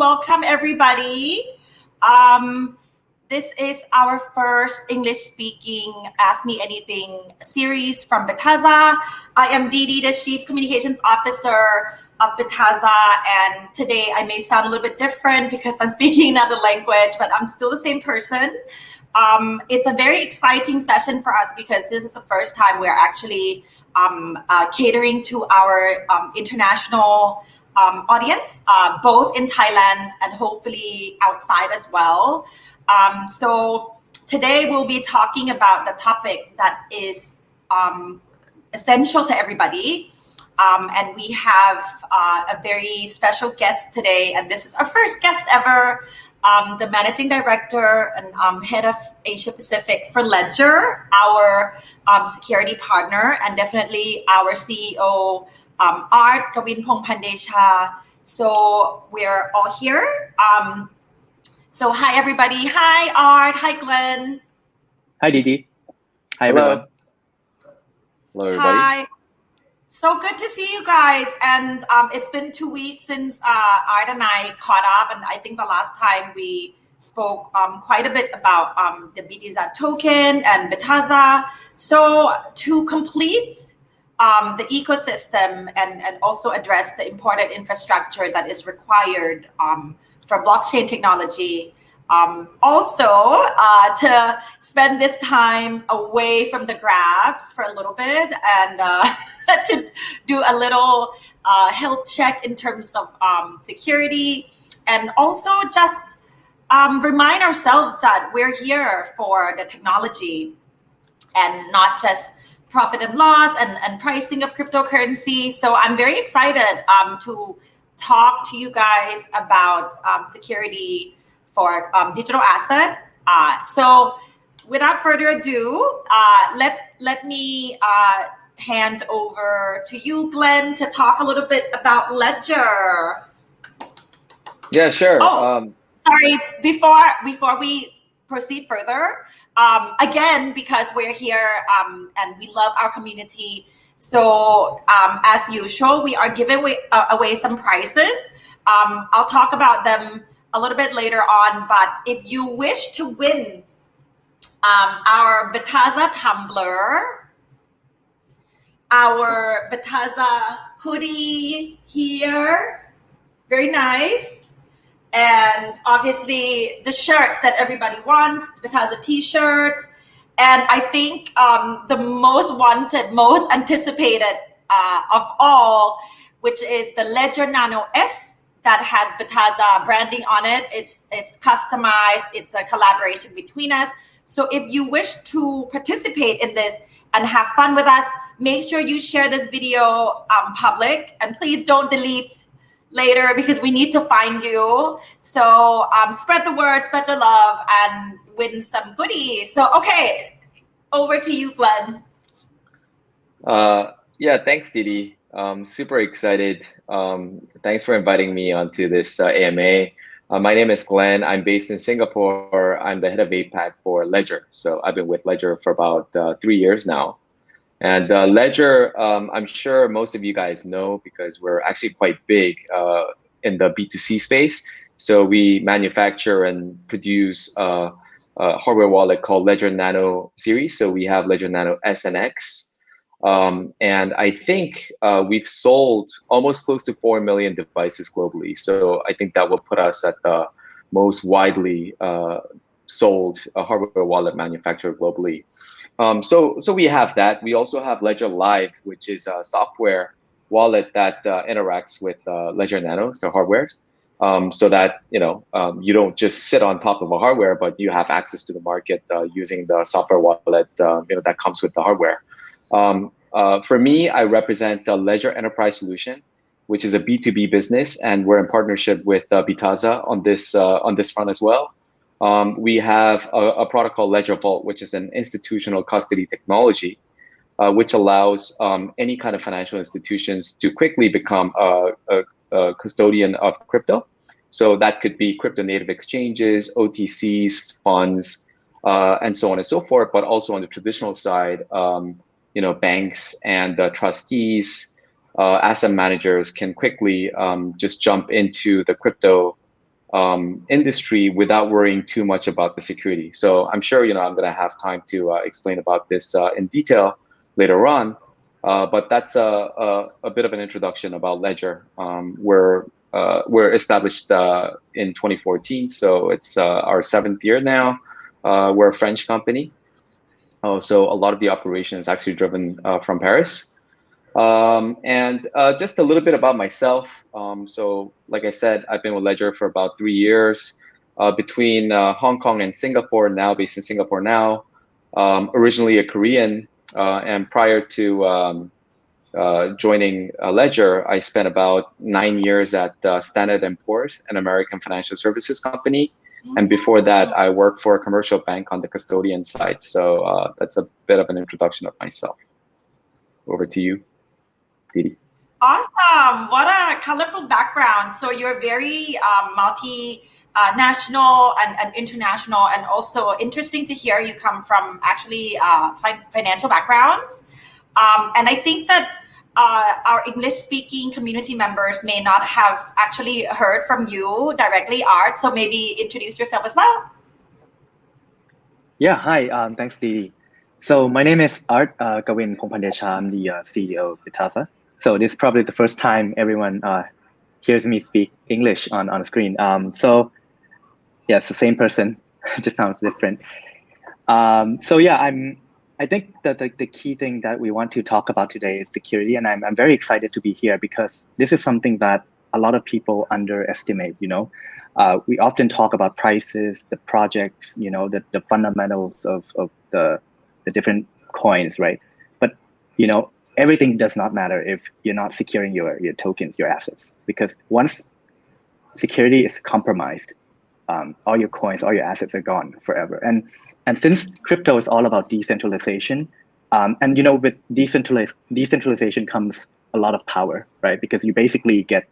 welcome everybody. This is our first English-speaking Ask Me Anything series from Bitazza. I am Didi, the Chief Communications Officer of Bitazza, and today I may sound a little bit different because I'm speaking another language, but I'm still the same person. It's a very exciting session for us because this is the first time we're actually catering to our international audience, both in Thailand and hopefully outside as well. So today we'll be talking about the topic that is essential to everybody. And we have a very special guest today, and this is our first guest ever, the Managing Director and Head of Asia Pacific for Ledger, our security partner, and definitely our CEO, Kavin Phongpandecha. So we're all here. So hi everybody. Hi Art. Hi Glenn. Hi Didi. Hi everyone. Hello everybody. Hi. So good to see you guys. And it's been 2 weeks since Art and I caught up. And I think the last time we spoke quite a bit about the Bitazza token and Bitazza. So to complete the ecosystem and also address the important infrastructure that is required for blockchain technology. Also, to spend this time away from the graphs for a little bit and to do a little health check in terms of security, and also just remind ourselves that we're here for the technology and not just profit and loss and pricing of cryptocurrency. So I'm very excited to talk to you guys about security for digital asset. So without further ado, let me hand over to you, Glenn, to talk a little bit about Ledger. Yeah, sure. Oh, sorry. Before we proceed further, again, because we're here and we love our community. So as usual, we are giving away some prizes. I'll talk about them a little bit later on, but if you wish to win our Bitazza tumbler, our Bitazza hoodie here, very nice, and obviously the shirts that everybody wants, Bitazza t-shirts, and I think the most wanted, most anticipated of all, which is the Ledger Nano S that has Bitazza branding on it. It's customized. It's a collaboration between us. So if you wish to participate in this and have fun with us, make sure you share this video public, and please don't delete later because we need to find you. So spread the word, spread the love, and win some goodies. So okay, over to you, Glenn. Yeah, thanks, Didi. Super excited. Thanks for inviting me onto this AMA. My name is Glenn. I'm based in Singapore. I'm the head of APAC for Ledger. So I've been with Ledger for about 3 years now. And Ledger, I'm sure most of you guys know because we're actually quite big in the B2C space. So we manufacture and produce a hardware wallet called Ledger Nano series. So we have Ledger Nano S and X. And I think we've sold almost close to 4 million devices globally. So I think that will put us at the most widely sold hardware wallet manufacturer globally. So we have that. We also have Ledger Live, which is a software wallet that interacts with Ledger Nanos, the hardware, so that you don't just sit on top of a hardware, but you have access to the market using the software wallet that comes with the hardware. For me, I represent the Ledger Enterprise Solution, which is a B2B business, and we're in partnership with Bitazza on this front as well. We have a product called Ledger Vault, which is an institutional custody technology, which allows any kind of financial institutions to quickly become a custodian of crypto. So that could be crypto native exchanges, OTCs, funds, and so on and so forth, but also on the traditional side, banks and trustees, asset managers can quickly just jump into the crypto industry without worrying too much about the security. So I'm sure I'm going to have time to explain about this in detail later on. But that's a bit of an introduction about Ledger. We're established in 2014, so it's our 7th year now. We're a French company. So a lot of the operation is actually driven from Paris. And just a little bit about myself. So like I said, I've been with Ledger for about 3 years, between Hong Kong and Singapore, now based in Singapore now. Originally a Korean, and prior to joining Ledger, I spent about 9 years at Standard & Poor's, an American financial services company. And before that, I worked for a commercial bank on the custodian side. So that's a bit of an introduction of myself. Over to you, Didi. Awesome. What a colorful background. So you're very multi-national and international, and also interesting to hear you come from actually financial backgrounds. And I think that our English-speaking community members may not have actually heard from you directly, Art. So maybe introduce yourself as well. Yeah, hi. Thanks, Didi. So my name is Art Kavin Phongpandecha. I'm the CEO of Bitazza. So this is probably the first time everyone hears me speak English on a screen. So yeah, it's the same person, it just sounds different. So yeah, I think that the key thing that we want to talk about today is security, and I'm very excited to be here because this is something that a lot of people underestimate. We often talk about prices, the projects, the fundamentals of the different coins, right? But everything does not matter if you're not securing your tokens, your assets, because once security is compromised, all your coins, all your assets are gone forever. And since crypto is all about decentralization, and with decentralization comes a lot of power, right? Because you basically get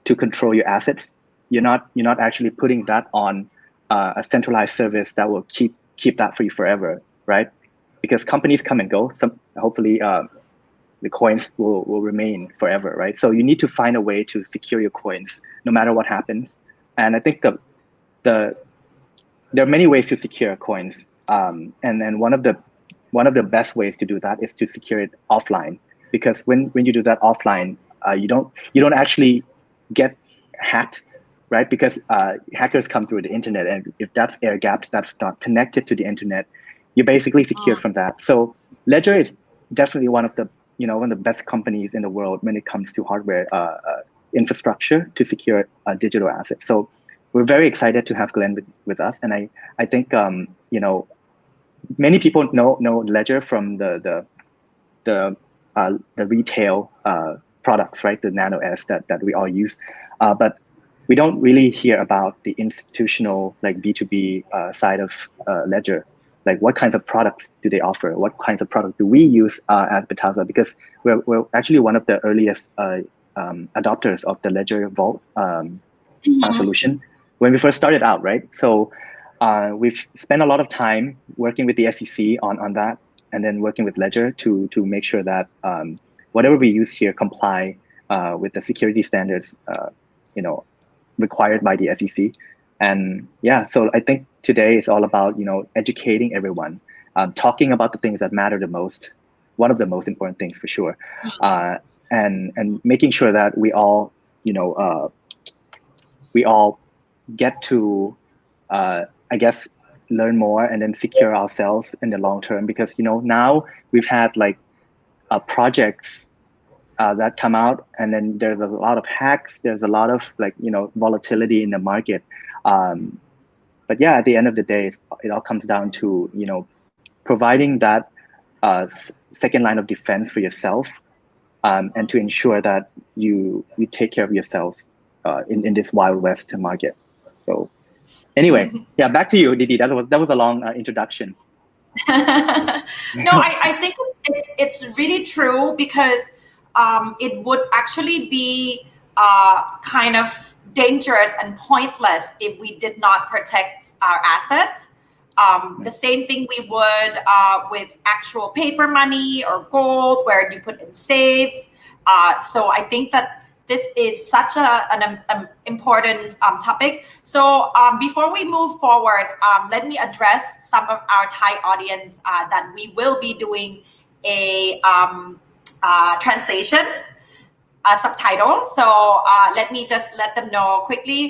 to control your assets. You're not actually putting that on a centralized service that will keep that for you forever, right? Because companies come and go. Hopefully the coins will remain forever, right? So you need to find a way to secure your coins no matter what happens. And I think there are many ways to secure coins. And one of the best ways to do that is to secure it offline, because when you do that offline, you don't actually get hacked, right? Because hackers come through the internet, and if that's air gapped, that's not connected to the internet, you're basically secure from that. So Ledger is definitely one of the best companies in the world when it comes to hardware infrastructure to secure digital assets. So we're very excited to have Glenn with us, and I think many people know Ledger from the retail products, right? The Nano S that we all use, but we don't really hear about the institutional, like B2B side of Ledger. Like, what kinds of products do they offer? What kinds of products do we use at Bitazza? Because we're actually one of the earliest adopters of the Ledger Vault solution when we first started out, right? So we've spent a lot of time working with the SEC on that, and then working with Ledger to make sure that whatever we use here comply with the security standards, required by the SEC. And yeah, so I think today is all about educating everyone, talking about the things that matter the most, one of the most important things for sure, and making sure that we all get to I guess learn more and then secure ourselves in the long term, because now we've had like projects that come out, and then there's a lot of hacks, there's a lot of volatility in the market, but yeah, at the end of the day, it all comes down to providing that second line of defense for yourself, and to ensure that you take care of yourself in this Wild West market. So anyway, yeah, back to you, Didi. That was a long introduction. No, I think it's really true, because it would actually be kind of dangerous and pointless if we did not protect our assets. The same thing we would with actual paper money or gold, where you put in safes. So I think that this is such an important topic. So before we move forward, let me address some of our Thai audience that we will be doing a translation subtitle. So let me just let them know quickly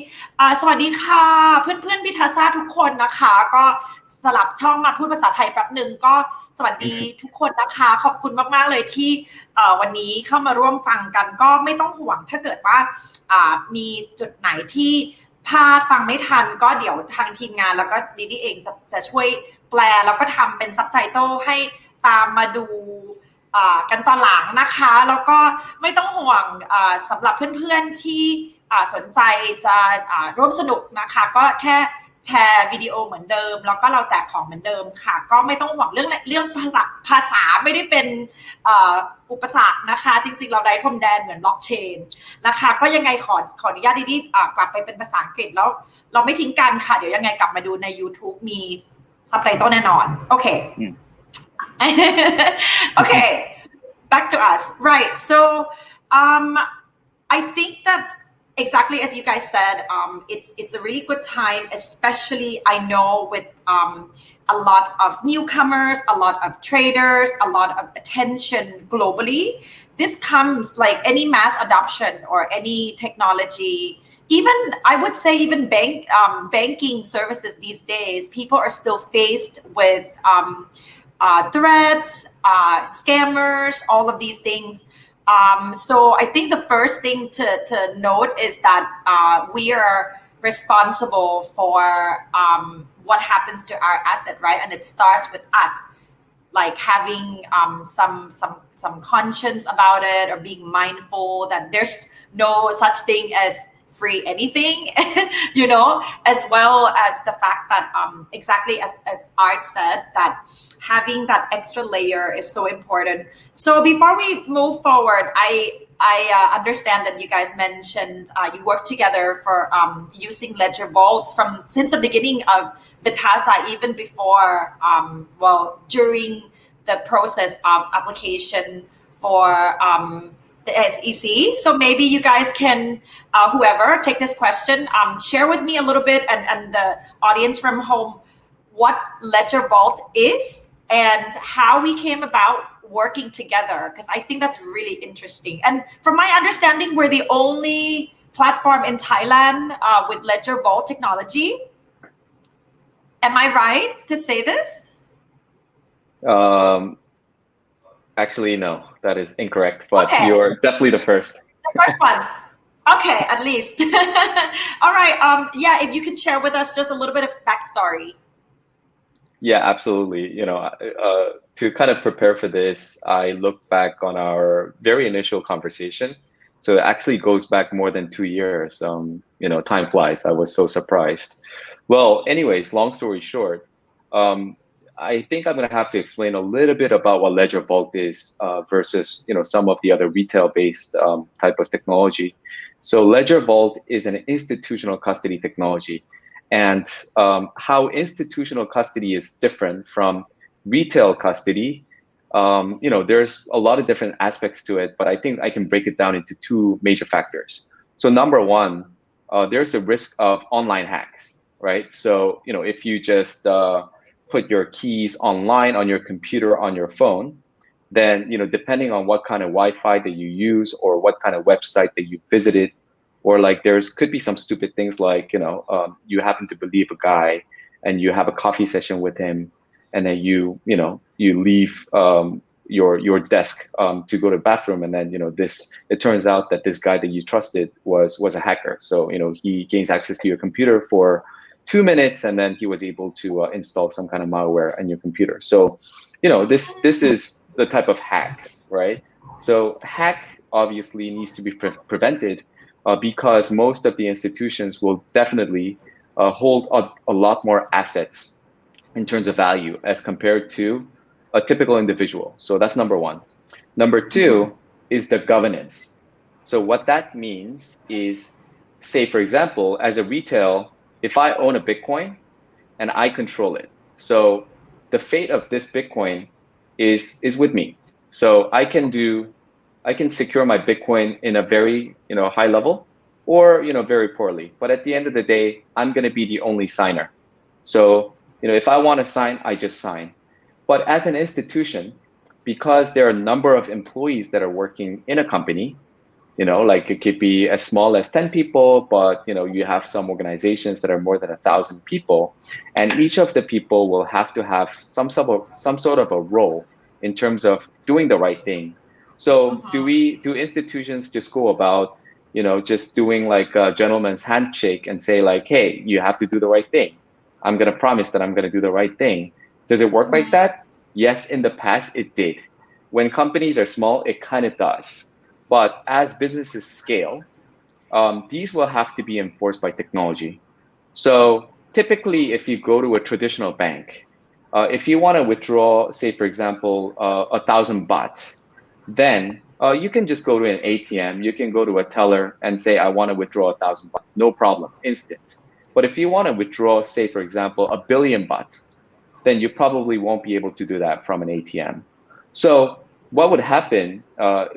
สวัสดีค่ะเพื่อนๆ Bitazza ทุกคนนะคะก็สลับช่องมาพูดภาษาไทยแป๊บหนึ่งก็สวัสดีทุกคนนะคะขอบคุณมากๆเลยที่วันนี้เข้ามาร่วมฟังกันก็ไม่ต้องห่วงถ้าเกิดว่ามีจุดไหนที่พลาดฟังไม่ทันก็เดี๋ยวทางทีมงานแล้วก็ดิดี้เองจะช่วยแปลแล้วก็ทำเป็นซับไตเติลให้ตามมาดูกันตอนหลังนะคะแล้วก็ไม่ต้องห่วงสำหรับเพื่อนๆที่สนใจจะร่วมสนุกนะคะก็แค่แชร์วิดีโอเหมือนเดิมแล้วก็เราแจกของเหมือนเดิมค่ะก็ไม่ต้องห่วงเรื่องภาษาไม่ได้เป็นอุปสรรคนะคะจริงๆเราได้พรมแดนเหมือนบล็อกเชนนะคะก็ยังไงขออนุญาตดิกลับไปเป็นภาษาอังกฤษแล้วเราไม่ทิ้งกันค่ะเดี๋ยวยังไงกลับมาดูใน YouTube มีซับไตเติลแน่นอนโอเคOkay, back to us. Right. So I think that exactly as you guys said, it's a really good time, especially I know with a lot of newcomers, a lot of traders, a lot of attention globally. This comes like any mass adoption or any technology. Even I would say even banking services these days, people are still faced with threats, scammers, all of these things. So I think the first thing to note is that we are responsible for what happens to our asset, right? And it starts with us, like having some conscience about it or being mindful that there's no such thing as free anything, you know, as well as the fact that exactly as Art said, that having that extra layer is so important. So before we move forward, I understand that you guys mentioned you work together for using Ledger Vault since the beginning of Bitazza, even before, during the process of application for the SEC. So maybe you guys can, whoever, take this question, share with me a little bit and the audience from home what Ledger Vault is and how we came about working together, because I think that's really interesting. And from my understanding, we're the only platform in Thailand with Ledger Vault technology. Am I right to say this? Actually, no, that is incorrect, but you're definitely the first. The first one. Okay, at least. All right. Yeah, if you could share with us just a little bit of backstory. Yeah, absolutely. You know, to kind of prepare for this, I looked back on our very initial conversation. So it actually goes back more than 2 years. You know, time flies. I was so surprised. Well, anyways, long story short, I think I'm going to have to explain a little bit about what Ledger Vault is versus, you know, some of the other retail-based type of technology. So Ledger Vault is an institutional custody technology. And how institutional custody is different from retail custody, you know, there's a lot of different aspects to it, but I think I can break it down into 2 major factors. So number one, there's a risk of online hacks, right? So, you know, if you just put your keys online on your computer, on your phone, then, you know, depending on what kind of Wi-Fi that you use or what kind of website that you visited, or like could be some stupid things like, you know, you happen to believe a guy and you have a coffee session with him, and then you leave your desk to go to the bathroom, and then, you know, it turns out that this guy that you trusted was a hacker. So, you know, he gains access to your computer for 2 minutes, and then he was able to install some kind of malware on your computer. So, you know, this is the type of hacks, right? So hack obviously needs to be prevented. Because most of the institutions will definitely hold a lot more assets in terms of value as compared to a typical individual. So that's number one. Number two is the governance. So what that means is, say, for example, as a retail, if I own a Bitcoin and I control it, so the fate of this Bitcoin is with me. So I can do I can secure my Bitcoin in a very, high level or, very poorly. But at the end of the day, I'm going to be the only signer. So, if I want to sign, I just sign. But as an institution, because there are a number of employees that are working in a company, like it could be as small as 10 people, but you have some organizations that are more than 1,000 people, and each of the people will have to have some sort of a role in terms of doing the right thing. So do institutions just go about just doing like a gentleman's handshake and say like, hey, you have to do the right thing. I'm going to promise that I'm going to do the right thing. Does it work like that? Yes, in the past it did. When companies are small, it kind of does. But as businesses scale, these will have to be enforced by technology. So typically, if you go to a traditional bank, if you want to withdraw, say, for example, 1,000 baht, then you can just go to an ATM. You can go to a teller and say, I want to withdraw 1,000 baht. No problem, instant. But if you want to withdraw, say, for example, 1 billion baht, then you probably won't be able to do that from an ATM. So what would happen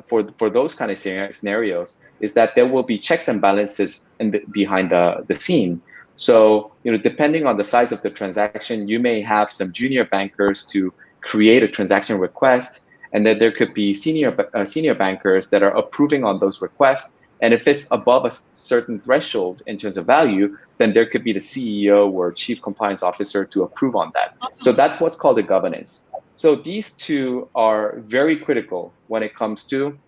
for those kind of scenarios is that there will be checks and balances behind the scene. So depending on the size of the transaction, you may have some junior bankers to create a transaction request, and then there could be senior bankers that are approving on those requests. And if it's above a certain threshold in terms of value, then there could be the CEO or Chief Compliance Officer to approve on that. So that's what's called the governance. So these two are very critical when it comes to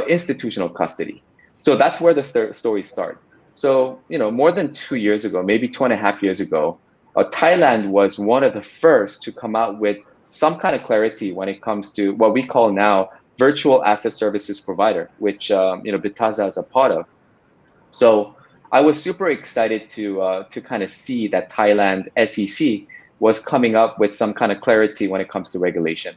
institutional custody. So that's where the stories start. So, more than 2 years ago, maybe 2.5 years ago, Thailand was one of the first to come out with some kind of clarity when it comes to what we call now virtual asset services provider, which Bitazza is a part of. So I was super excited to kind of see that Thailand SEC was coming up with some kind of clarity when it comes to regulation,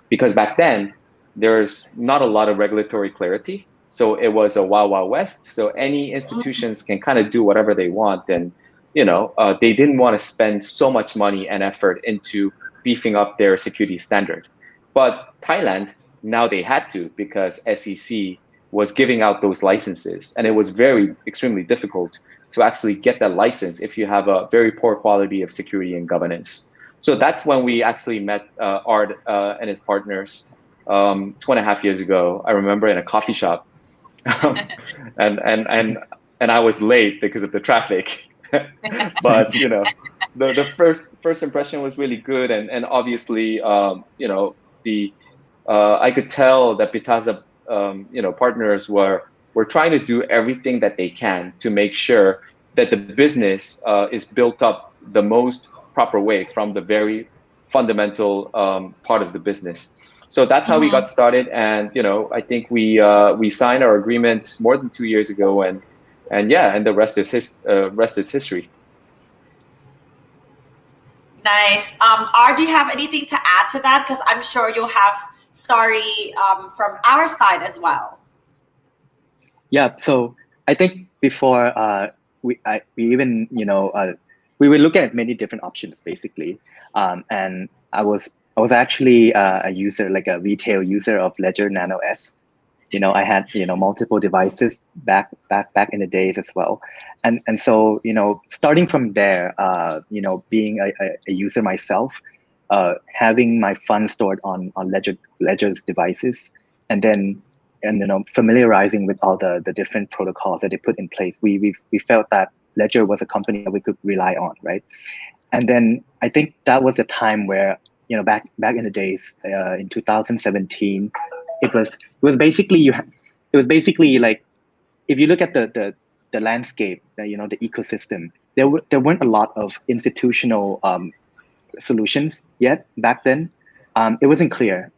because back then there's not a lot of regulatory clarity. So it was a wild, wild west. So any institutions can kind of do whatever they want, and they didn't want to spend so much money and effort into beefing up their security standard. But Thailand, now they had to, because SEC was giving out those licenses, and it was extremely difficult to actually get that license if you have a very poor quality of security and governance. So that's when we actually met Art and his partners 2.5 years ago. I remember in a coffee shop, and I was late because of the traffic. But the first impression was really good, and obviously I could tell that Bitazza partners were trying to do everything that they can to make sure that the business is built up the most proper way from the very fundamental part of the business. So that's how we got started, and I think we signed our agreement more than 2 years ago, and the rest is history. Nice. Art, do you have anything to add to that? Because I'm sure you'll have story from our side as well. Yeah. So I think before we even we will look at many different options basically, and I was actually a user, like a retail user of Ledger Nano S. I had multiple devices back in the days as well, and so starting from there, being a user myself, having my funds stored on Ledger's devices, and familiarizing with all the different protocols that they put in place, we felt that Ledger was a company that we could rely on, right? And then I think that was a time where back in the days, in 2017. It was basically like, if you look at the landscape, the ecosystem, there weren't a lot of institutional solutions yet back then. It wasn't clear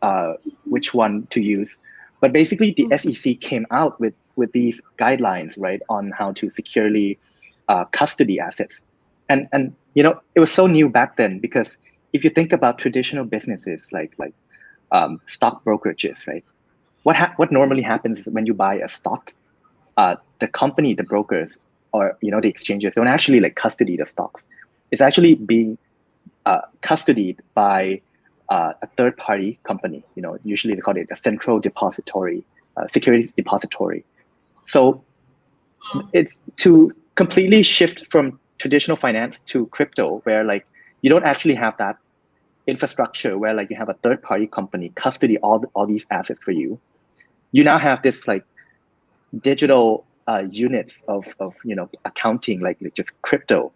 which one to use, but basically the SEC came out with these guidelines, right, on how to securely custody assets, and it was so new back then, because if you think about traditional businesses like stock brokerages, right? What normally happens is when you buy a stock, the company, the brokers, or the exchanges don't actually custody the stocks. It's actually being custodied by a third-party company. Usually they call it a central depository securities depository. So it's to completely shift from traditional finance to crypto, where like you don't actually have that infrastructure where like you have a third-party company custody all these assets for you. You now have this like digital units of accounting, like just crypto,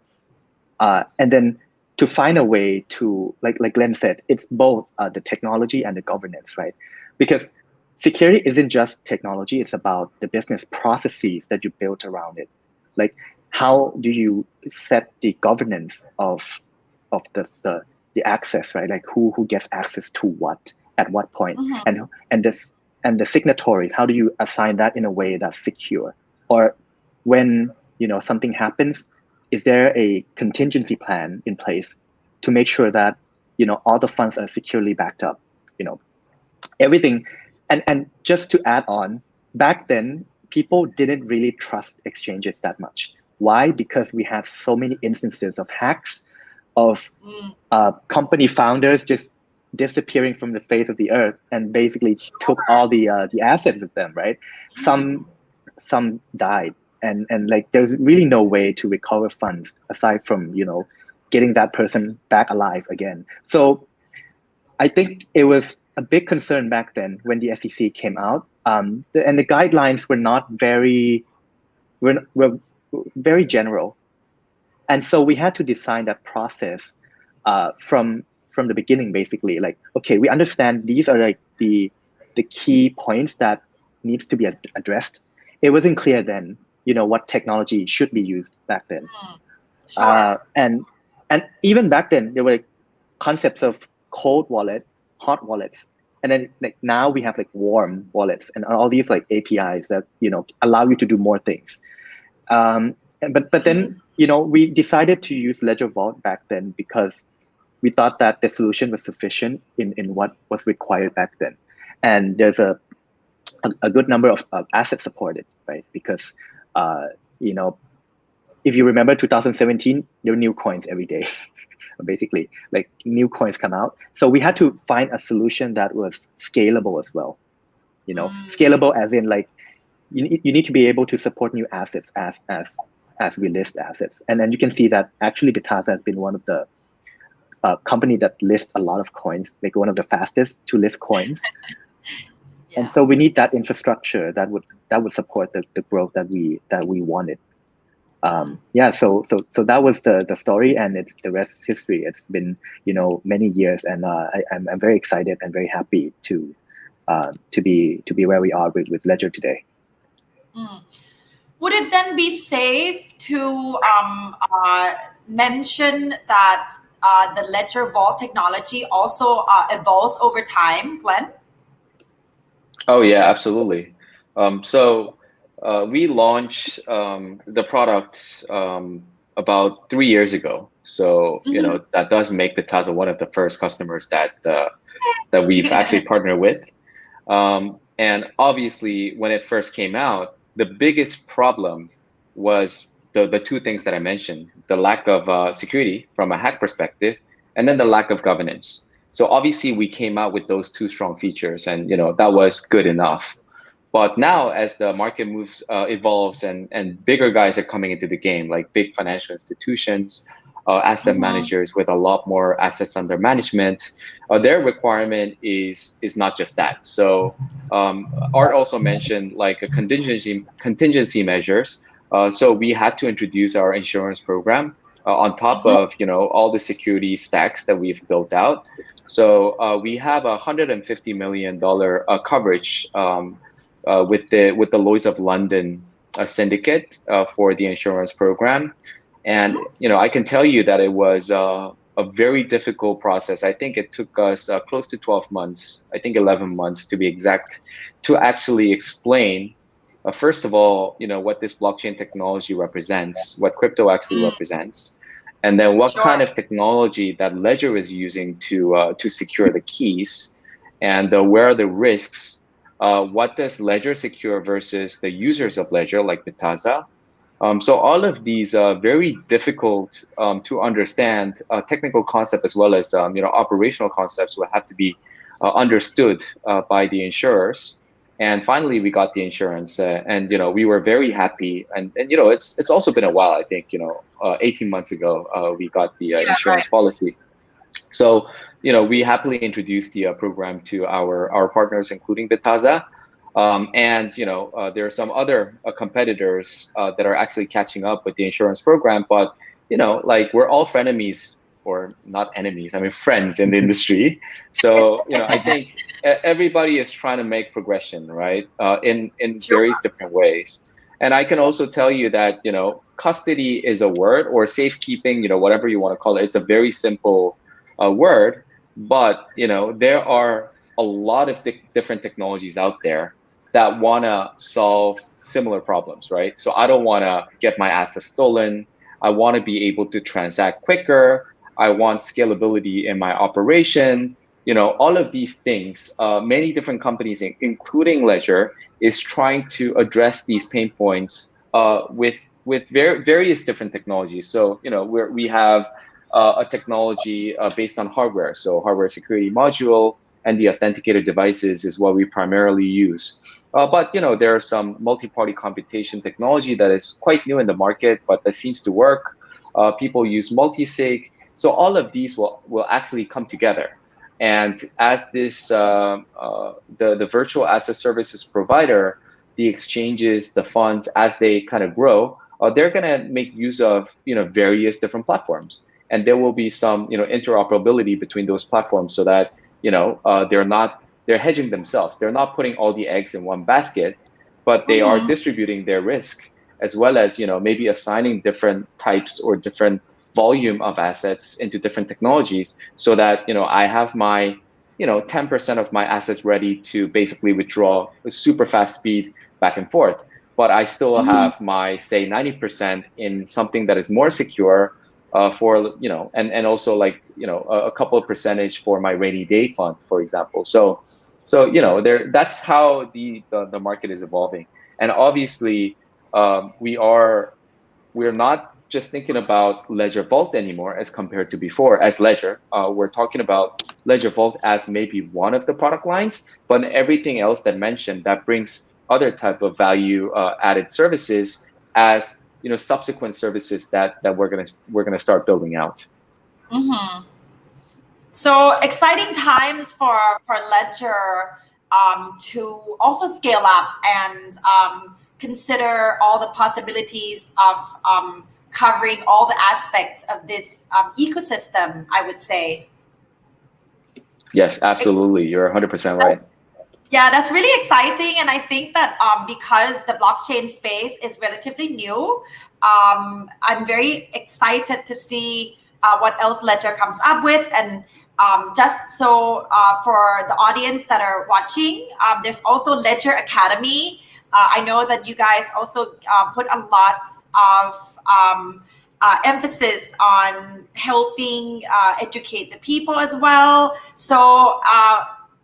and then to find a way to like Glenn said, it's both the technology and the governance, right? Because security isn't just technology; it's about the business processes that you built around it. Like how do you set the governance of the access, right? Like who gets access to what at what point, and the signatories. How do you assign that in a way that's secure? Or when something happens, is there a contingency plan in place to make sure that all the funds are securely backed up? Everything. And just to add on, back then people didn't really trust exchanges that much. Why? Because we had so many instances of hacks, of company founders just disappearing from the face of the earth and basically took all the assets with them, right? Some died, and like there's really no way to recover funds aside from getting that person back alive again. So I think it was a big concern back then when the SEC came out, and the guidelines were not were very general, and so we had to design that process from the beginning. Basically, like, okay, we understand these are like the key points that needs to be addressed. It wasn't clear then, what technology should be used back then. Sure. And even back then, there were like concepts of cold wallet, hot wallets, and then like now we have like warm wallets and all these like APIs that allow you to do more things. But then we decided to use Ledger Vault back then because we thought that the solution was sufficient in what was required back then, and there's a good number of assets supported, right? Because if you remember 2017, there were new coins every day. Basically, like new coins come out. So we had to find a solution that was scalable as well. Scalable as in like you need to be able to support new assets as we list assets. And then you can see that actually Bitazza has been one of the company that lists a lot of coins, like one of the fastest to list coins. Yeah. And so we need that infrastructure that would support the growth that we wanted. So that was the story, and the rest is history. It's been many years, and I'm very excited and very happy to be where we are with Ledger today. Would it then be safe to mention that the Ledger Vault technology also evolves over time, Glenn? Oh yeah, absolutely. We launched the product about 3 years ago. So that does make Bitazza one of the first customers that we've actually partnered with. And obviously, when it first came out, the biggest problem was the two things that I mentioned: the lack of security from a hack perspective, and then the lack of governance. So obviously, we came out with those two strong features, and that was good enough. But now, as the market evolves, and bigger guys are coming into the game, like big financial institutions, asset managers with a lot more assets under management, their requirement is not just that. So Art also mentioned like a contingency measures. So we had to introduce our insurance program on top of all the security stacks that we've built out. So we have $150 million coverage with the Lloyd's of London syndicate for the insurance program. And I can tell you that it was a very difficult process. I think it took us close to 12 months, I think 11 months to be exact, to actually explain, first of all, what this blockchain technology represents, what crypto actually represents, and then what kind of technology that Ledger is using to secure the keys, and where are the risks. What does Ledger secure versus the users of Ledger, like Bitazza? So all of these very difficult to understand technical concepts, as well as operational concepts, will have to be understood by the insurers. And finally, we got the insurance, and we were very happy. And it's also been a while. I think 18 months ago we got the Yeah, right. insurance policy. So we happily introduced the program to our partners, including Bitazza. And there are some other competitors that are actually catching up with the insurance program. But like we're all frenemies, or not enemies. I mean friends in the industry. So I think everybody is trying to make progression, right? In Sure. various different ways. And I can also tell you that custody is a word, or safekeeping, whatever you want to call it. It's a very simple word, but there are a lot of different technologies out there that want to solve similar problems, right? So I don't want to get my assets stolen. I want to be able to transact quicker. I want scalability in my operation. All of these things, many different companies, including Ledger, is trying to address these pain points with various different technologies. So we have a technology based on hardware. So hardware security module and the authenticated devices is what we primarily use. But there are some multi-party computation technology that is quite new in the market, but that seems to work. People use multi-sig. So all of these will actually come together. And as this the virtual asset services provider, the exchanges, the funds, as they kind of grow, they're going to make use of various different platforms, and there will be some interoperability between those platforms, so that they're hedging themselves. They're not putting all the eggs in one basket, but they are distributing their risk, as well as maybe assigning different types or different volume of assets into different technologies, so that I have my 10% of my assets ready to basically withdraw with super fast speed back and forth, but I still have my, say, 90% in something that is more secure, for and also like a couple of percentage for my rainy day fund, for example. So that's how the market is evolving. And obviously, we're not just thinking about Ledger Vault anymore as compared to before as Ledger. We're talking about Ledger Vault as maybe one of the product lines, but everything else that mentioned that brings other type of value added services as subsequent services that we're gonna start building out. So exciting times for Ledger to also scale up and consider all the possibilities of covering all the aspects of this ecosystem, I would say. Yes, absolutely. You're 100% right. Yeah, that's really exciting. And I think that because the blockchain space is relatively new, I'm very excited to see what else Ledger comes up with. And just so for the audience that are watching, there's also Ledger Academy. I know that you guys also put a lot of emphasis on helping educate the people as well. So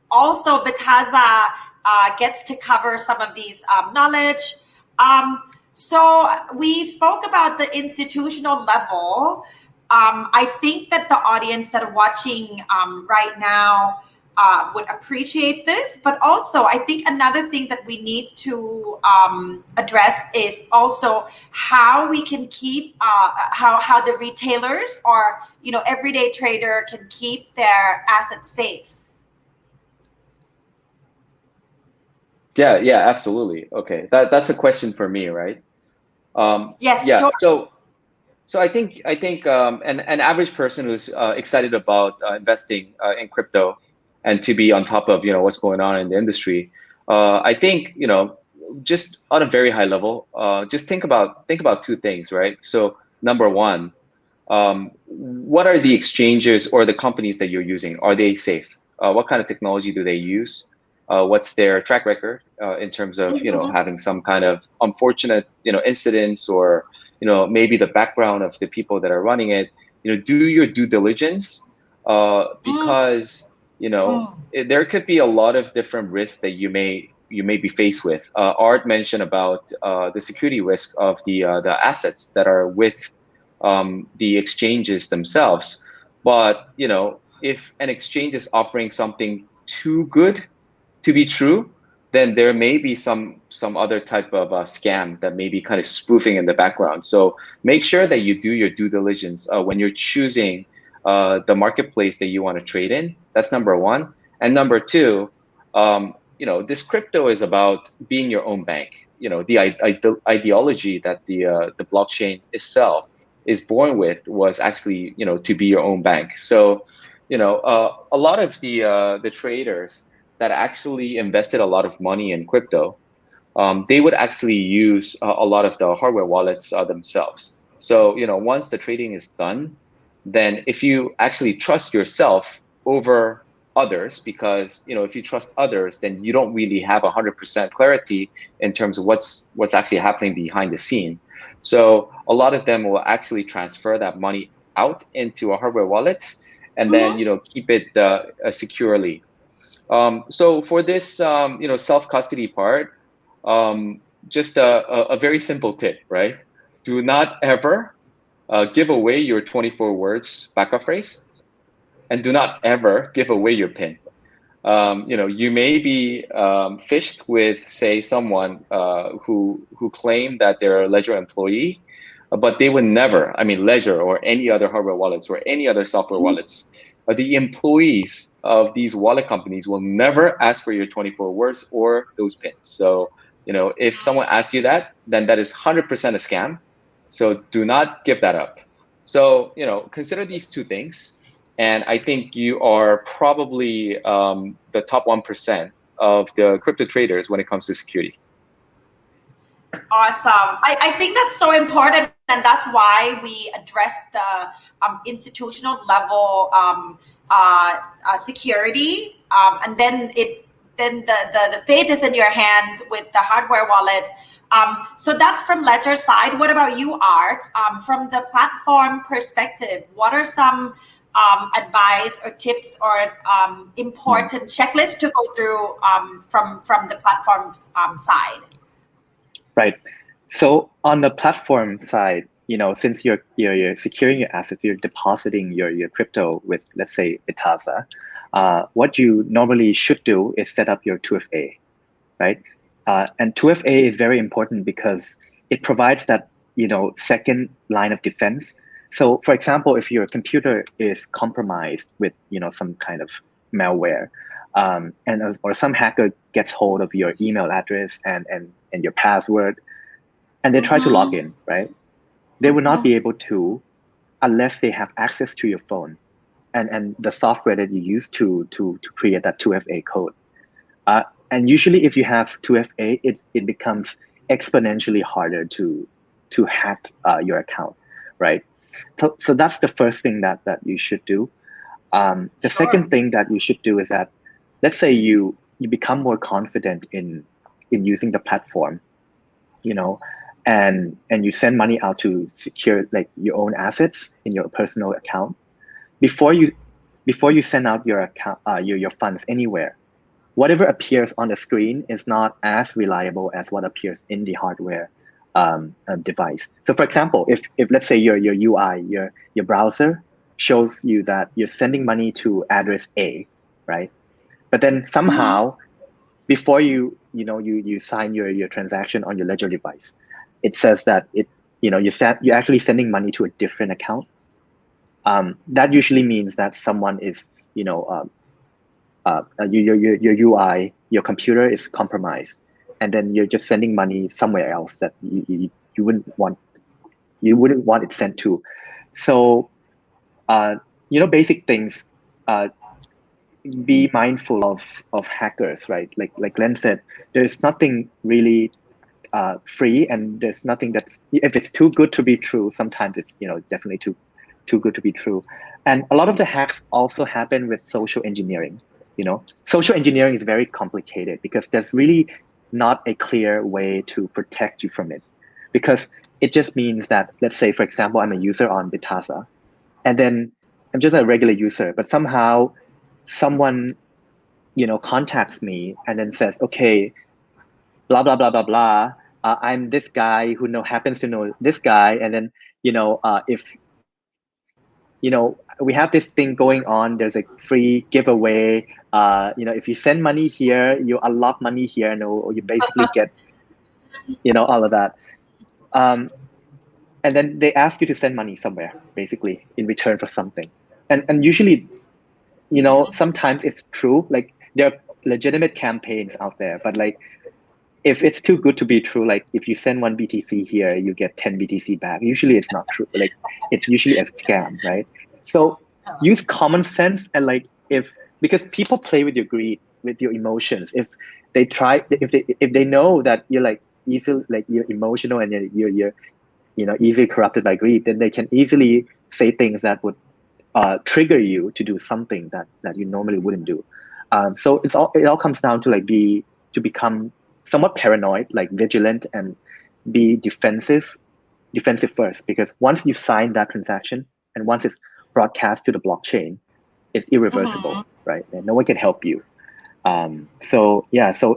also Bitazza gets to cover some of these knowledge. So we spoke about the institutional level. I think that the audience that are watching right now would appreciate this, but also I think another thing that we need to address is also how we can keep how the retailers or everyday trader can keep their assets safe. Yeah, absolutely. Okay, that's a question for me, right? Yes, Yeah. sure. So I think an average person who's excited about investing in crypto and to be on top of what's going on in the industry, I think just on a very high level, just think about two things, right? So number one, what are the exchanges or the companies that you're using? Are they safe? What kind of technology do they use? What's their track record in terms of having some kind of unfortunate incidents, or maybe the background of the people that are running it? Do your due diligence, because there could be a lot of different risks that you may be faced with. Art mentioned about the security risk of the assets that are with the exchanges themselves. But if an exchange is offering something too good to be true, then there may be some other type of scam that may be kind of spoofing in the background. So make sure that you do your due diligence when you're choosing the marketplace that you want to trade in. That's number one. And number two, this crypto is about being your own bank. The ideology that the blockchain itself is born with was actually to be your own bank. So a lot of the traders that actually invested a lot of money in crypto, they would actually use a lot of the hardware wallets themselves. So once the trading is done, then if you actually trust yourself over others, because if you trust others, then you don't really have 100% clarity in terms of what's actually happening behind the scene. So a lot of them will actually transfer that money out into a hardware wallet, and then keep it securely. So for this self-custody part, just a very simple tip, right? Do not ever give away your 24 words backup phrase, and do not ever give away your PIN. You may be fished with, say, someone who claim that they're a Ledger employee, but they would never, Ledger or any other hardware wallets or any other software wallets, the employees of these wallet companies will never ask for your 24 words or those PINs. So, if someone asks you that, then that is 100% a scam. So do not give that up. So, consider these two things. And I think you are probably the top 1% of the crypto traders when it comes to security. Awesome. I think that's so important, and that's why we address the institutional level security, and then the fate is in your hands with the hardware wallets. So that's from Ledger side. What about you, Art? From the platform perspective, what are some advice or tips or important checklists to go through from the platform side? Right. So on the platform side, since you're securing your assets, you're depositing your crypto with, let's say, Bitazza, what you normally should do is set up your 2FA, right? And 2FA is very important because it provides that second line of defense. So, for example, if your computer is compromised with some kind of malware, or some hacker gets hold of your email address and your password, and they try to log in, right? They will not be able to unless they have access to your phone and the software that you use to create that 2FA code. And usually, if you have 2FA, it becomes exponentially harder to hack your account, right? So that's the first thing that you should do. The second thing that you should do is that, let's say you become more confident in using the platform, and you send money out to secure like your own assets in your personal account. Before you send out your account, your funds anywhere, whatever appears on the screen is not as reliable as what appears in the hardware device. So, for example, if let's say your UI, your browser shows you that you're sending money to address A, right? But then somehow, before you sign your transaction on your Ledger device, it says that you're actually sending money to a different account. That usually means that someone is your UI, your computer is compromised, and then you're just sending money somewhere else that you wouldn't want it sent to. So basic things. Be mindful of hackers, right? Like Glenn said, there's nothing really free, and there's nothing that, if it's too good to be true, sometimes it's definitely too good to be true. And a lot of the hacks also happen with social engineering. Social engineering is very complicated because there's really not a clear way to protect you from it, because it just means that, let's say, for example, I'm a user on Bitazza, and then I'm just a regular user, but somehow someone contacts me and then says, okay, blah blah blah blah blah, I'm this guy who happens to know this guy, and then if we have this thing going on. There's a free giveaway. If you send money here, you unlock money here, and or you basically get, all of that. And then they ask you to send money somewhere, basically in return for something. And usually, sometimes it's true. Like there are legitimate campaigns out there, but like if it's too good to be true, like if you send 1 BTC here, you get 10 BTC back. Usually it's not true. Like it's usually a scam, right? So use common sense and because people play with your greed, with your emotions. If they know that you're like easily, like you're emotional and you're easily corrupted by greed, then they can easily say things that would trigger you to do something that you normally wouldn't do. So it all comes down to to become somewhat paranoid, like vigilant, and be defensive first, because once you sign that transaction and once it's broadcast to the blockchain, it's irreversible, right? And no one can help you. So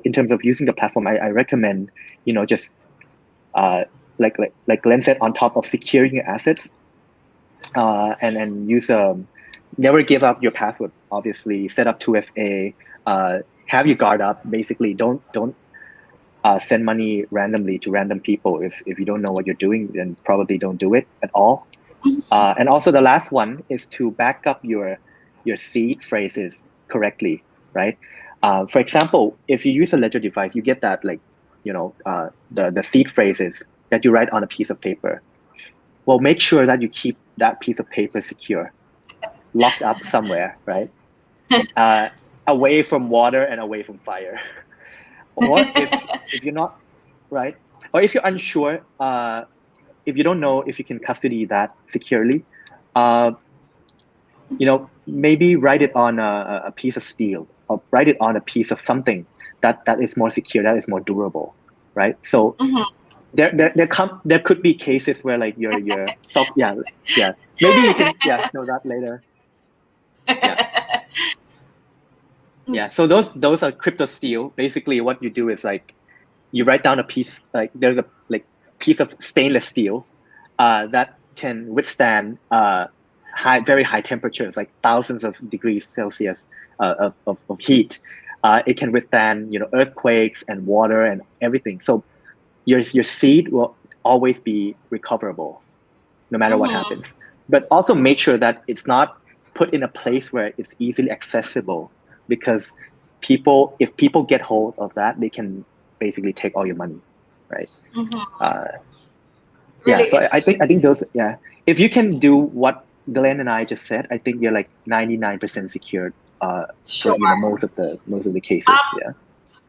in terms of using the platform, I recommend, just like Glenn said, on top of securing your assets, and use never give up your password. Obviously, set up 2FA. Have your guard up. Basically, don't send money randomly to random people. If you don't know what you're doing, then probably don't do it at all. And also the last one is to back up your seed phrases correctly, right? For example, if you use a Ledger device, you get that the seed phrases that you write on a piece of paper. Well, make sure that you keep that piece of paper secure, locked up somewhere, right? Away from water and away from fire. Or if you're not, right? Or if you're unsure, if you don't know if you can custody that securely, maybe write it on a piece of steel, or write it on a piece of something that is more secure, that is more durable, right? So there could be cases where like your self, maybe you can know that later. So those are crypto steel. Basically what you do is like you write down a piece, like there's a piece of stainless steel that can withstand very high temperatures, like thousands of degrees Celsius of heat. It can withstand earthquakes and water and everything. So your seed will always be recoverable no matter what happens. But also make sure that it's not put in a place where it's easily accessible, because if people get hold of that, they can basically take all your money, right? So I think those, if you can do what Glenn and I just said, I think you're like 99% secured for most of the cases.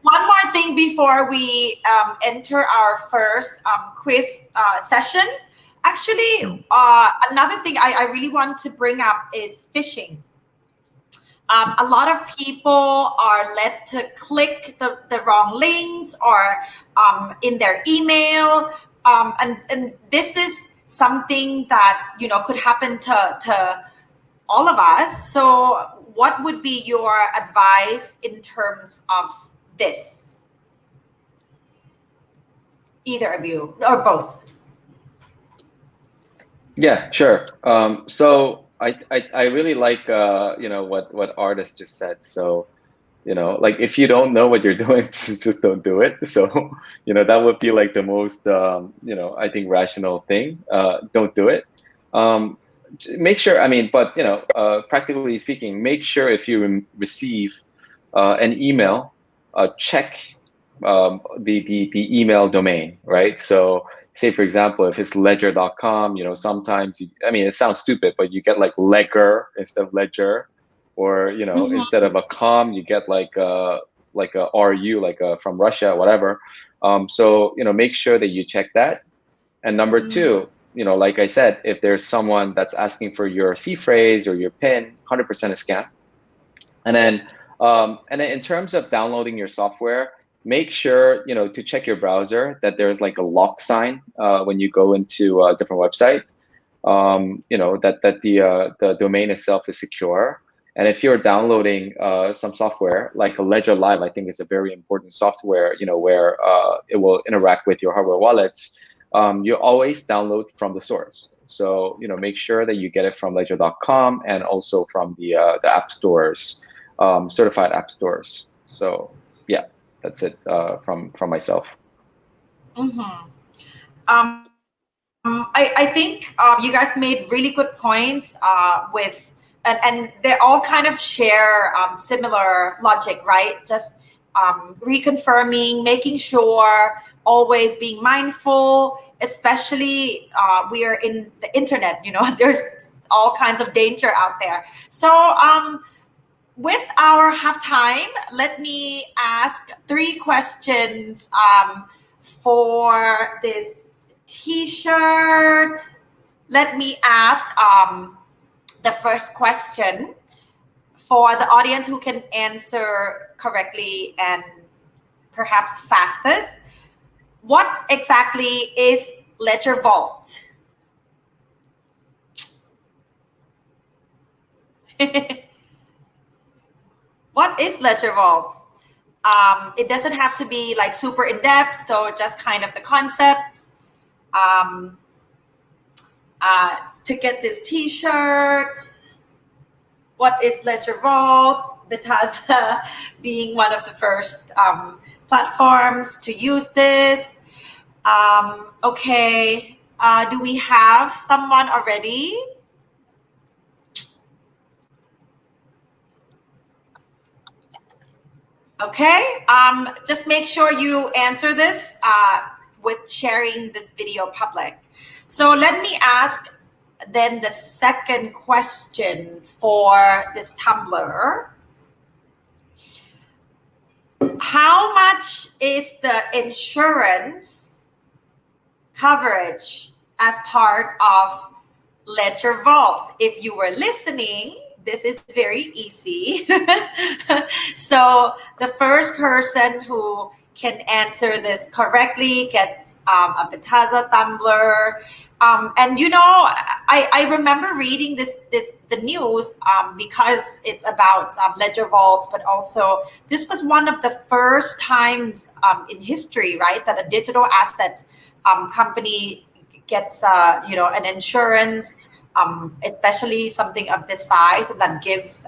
One more thing before we enter our first quiz session. Actually, another thing I really want to bring up is phishing. A lot of people are led to click the wrong links or in their email. And this is something that, could happen to all of us. So what would be your advice in terms of this? Either of you or both? Yeah, sure. So I really like what artist just said. So like if you don't know what you're doing, just don't do it. So that would be like the most I think rational thing. Don't do it. Make sure. I mean, but practically speaking, make sure if you receive an email, check the email domain, right? So say for example, if it's ledger.com, sometimes it sounds stupid, but you get like Ledger instead of Ledger, or instead of a com, you get like a RU, from Russia, whatever. So make sure that you check that. And number two, like I said, if there's someone that's asking for your C phrase or your PIN, 100% a scam. And then in terms of downloading your software, make sure to check your browser that there's like a lock sign when you go into a different website. That the domain itself is secure. And if you're downloading some software like a Ledger Live, I think it's a very important software, where it will interact with your hardware wallets. You always download from the source, So, make sure that you get it from ledger.com and also from the app stores, certified app stores. So yeah, that's it from myself. Mm-hmm. I think you guys made really good points with, and they all kind of share similar logic, right? Just reconfirming, making sure, always being mindful, especially we are in the internet, there's all kinds of danger out there. So with our half time, let me ask 3 questions for this T-shirt. Let me ask the first question for the audience who can answer correctly and perhaps fastest. What exactly is Ledger Vault? What is Ledger Vault? It doesn't have to be like super in depth, so just kind of the concepts. To get this T-shirt, what is Ledger Vault? Bitazza being one of the first platforms to use this. Okay, do we have someone already? Okay, just make sure you answer this with sharing this video public. So let me ask then the second question for this tumbler. How much is the insurance coverage as part of Ledger Vault? If you were listening, this is very easy. So the first person who can answer this correctly gets a Bitazza tumbler. And I remember reading the news because it's about Ledger Vaults, but also this was one of the first times in history, right, that a digital asset company gets an insurance, especially something of this size that gives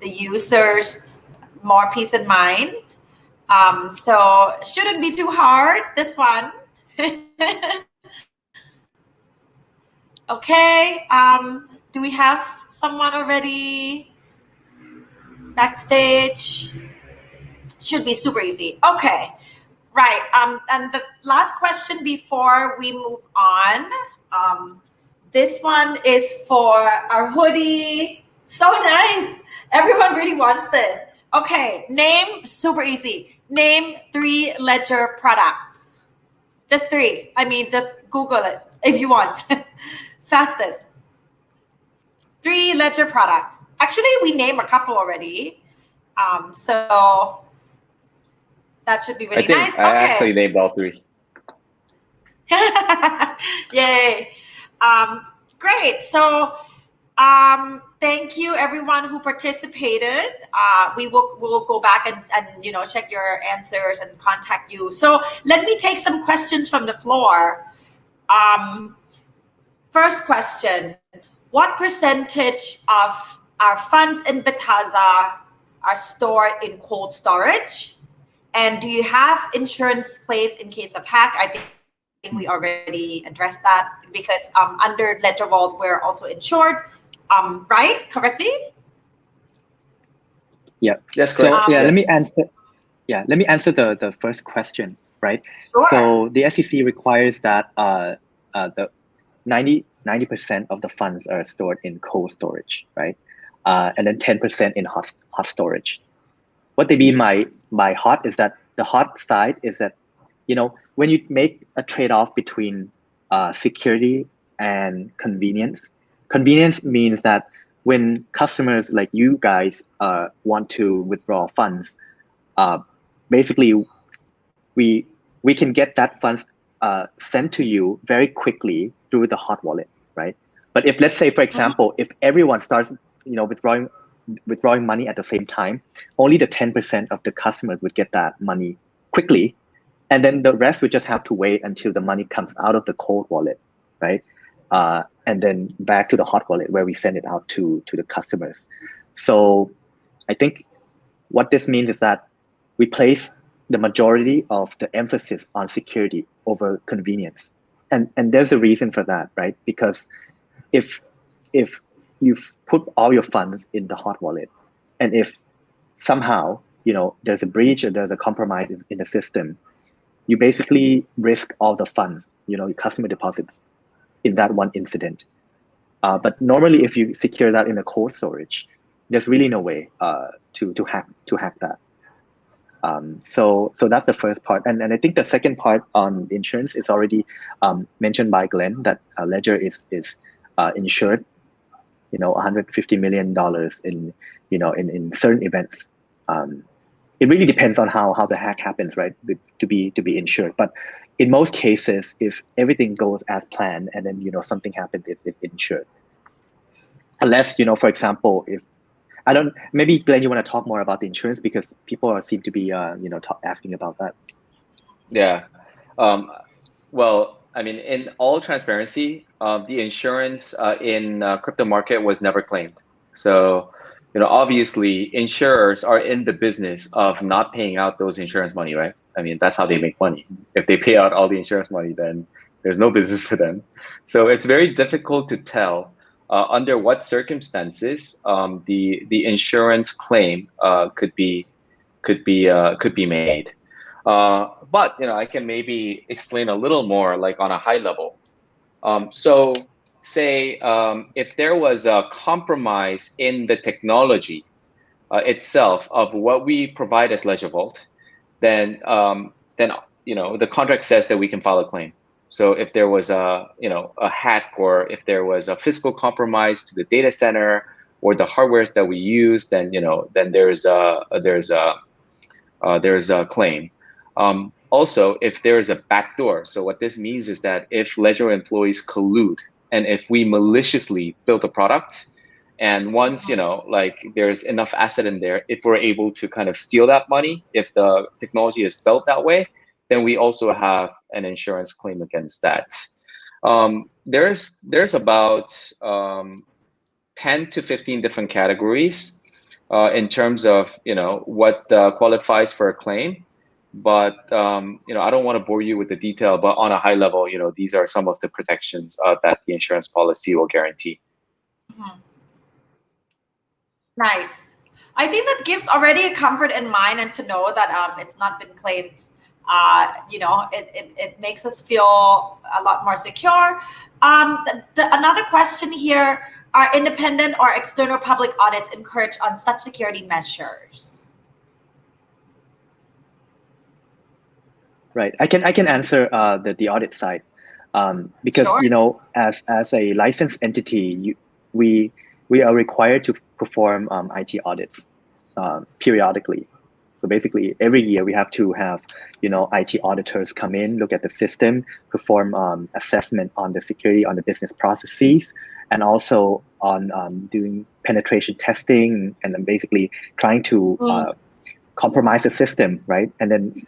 the users more peace of mind. So shouldn't be too hard, this one. Okay, do we have someone already backstage? Should be super easy. Okay, right. And the last question before we move on, this one is for our hoodie. So nice. Everyone really wants this. Okay, super easy. Name 3 Ledger products. Just 3. I mean, just Google it if you want. Fastest. 3 Ledger products. Actually, we named a couple already. So that should be really nice. I actually named all 3. Yay. Great. So thank you everyone who participated. We'll go back and check your answers and contact you. So let me take some questions from the floor. First question, what percentage of our funds in Bitazza are stored in cold storage? And do you have insurance placed in case of hack? I think we already addressed that because under Ledger Vault, we're also insured, right? Correctly? Yeah. Yes, correct. So let me answer. Yeah, let me answer the first question, right? Sure. So the SEC requires that the 90% of the funds are stored in cold storage, right? And then 10% in hot storage. What they mean by hot is that the hot side is that, when you make a trade-off between security and convenience means that when customers like you guys want to withdraw funds, basically we can get that funds sent to you very quickly through the hot wallet, right? But if, let's say, for example, if everyone starts withdrawing money at the same time, only the 10% of the customers would get that money quickly, and then the rest would just have to wait until the money comes out of the cold wallet, right? and then back to the hot wallet where we send it out to the customers. So I think what this means is that we place the majority of the emphasis on security over convenience. And there's a reason for that, right? Because if you've put all your funds in the hot wallet, and if somehow there's a breach or there's a compromise in the system, you basically risk all the funds, your customer deposits in that one incident. But normally, if you secure that in a cold storage, there's really no way to hack that. So that's the first part, and I think the second part on insurance is already mentioned by Glenn, that Ledger is insured, $150 million in certain events. It really depends on how the hack happens, right? To be insured, but in most cases, if everything goes as planned and then something happens, it's insured. Unless for example, if maybe Glenn, you want to talk more about the insurance, because people seem to be asking about that. Yeah. Well, I mean, in all transparency, the insurance in crypto market was never claimed. So, obviously insurers are in the business of not paying out those insurance money, right? I mean, that's how they make money. If they pay out all the insurance money, then there's no business for them. So it's very difficult to tell under what circumstances the insurance claim could be made. But I can maybe explain a little more, like on a high level. So say if there was a compromise in the technology itself of what we provide as Ledger Vault, then the contract says that we can file a claim. So if there was a hack, or if there was a physical compromise to the data center or the hardwares that we use, then there's a claim. Also, if there is a backdoor, so what this means is that if Ledger employees collude, and if we maliciously build a product, and once there's enough asset in there, if we're able to kind of steal that money, if the technology is built that way, then we also have an insurance claim against that. There's about 10 to 15 different categories in terms of what qualifies for a claim. But I don't want to bore you with the detail, but on a high level, these are some of the protections that the insurance policy will guarantee. Mm-hmm. Nice. I think that gives already a comfort in mind, and to know that it's not been claimed. It makes us feel a lot more secure. Another question here: are independent or external public audits encouraged on such security measures? Right. I can answer the audit side, because Sure. as a licensed entity, we are required to perform IT audits periodically. So basically, every year we have to have IT auditors come in, look at the system, perform assessment on the security, on the business processes, and also on doing penetration testing, and then basically trying to compromise the system, right? And then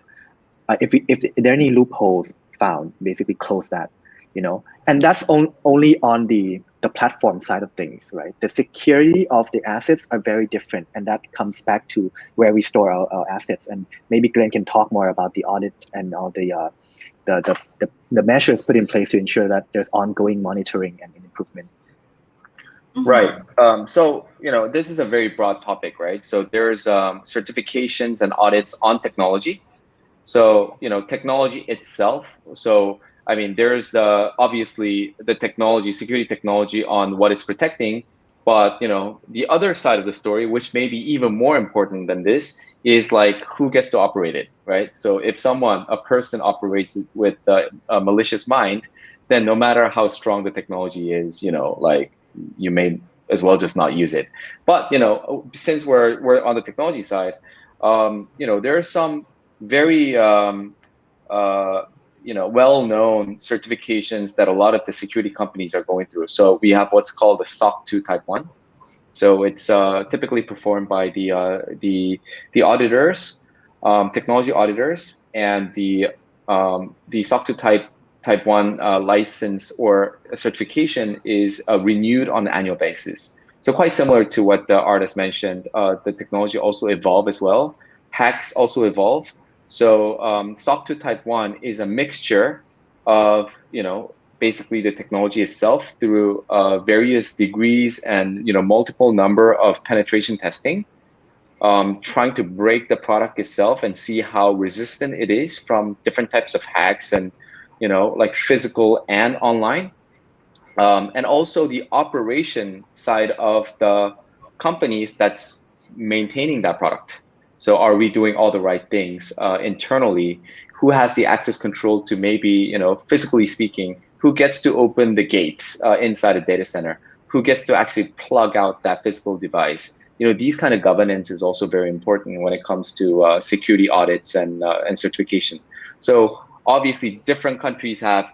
if there are any loopholes found, basically close that, and that's only on the platform side of things, right? The security of the assets are very different, and that comes back to where we store our assets. And maybe Glenn can talk more about the audit and all the measures put in place to ensure that there's ongoing monitoring and improvement. Right. So, this is a very broad topic, right? So there's certifications and audits on technology. So, technology itself. So, I mean, there's obviously the technology, security technology on what is protecting, but, the other side of the story, which may be even more important than this, is like who gets to operate it, right? So if a person operates it with a malicious mind, then no matter how strong the technology is, you may as well just not use it. But, since we're on the technology side, there are some very well-known certifications that a lot of the security companies are going through. So we have what's called the SOC 2 Type 1. So it's typically performed by the auditors, technology auditors, and the SOC 2 Type Type 1 license or a certification is renewed on an annual basis. So quite similar to what the artist mentioned, the technology also evolve as well. Hacks also evolve. So SOC 2 Type 1 is a mixture of, basically the technology itself through various degrees and, multiple number of penetration testing, trying to break the product itself and see how resistant it is from different types of hacks and, like physical and online. And also the operation side of the companies that's maintaining that product. So are we doing all the right things internally? Who has the access control to maybe, physically speaking, who gets to open the gates inside a data center? Who gets to actually plug out that physical device? These kind of governance is also very important when it comes to security audits and certification. So obviously different countries have,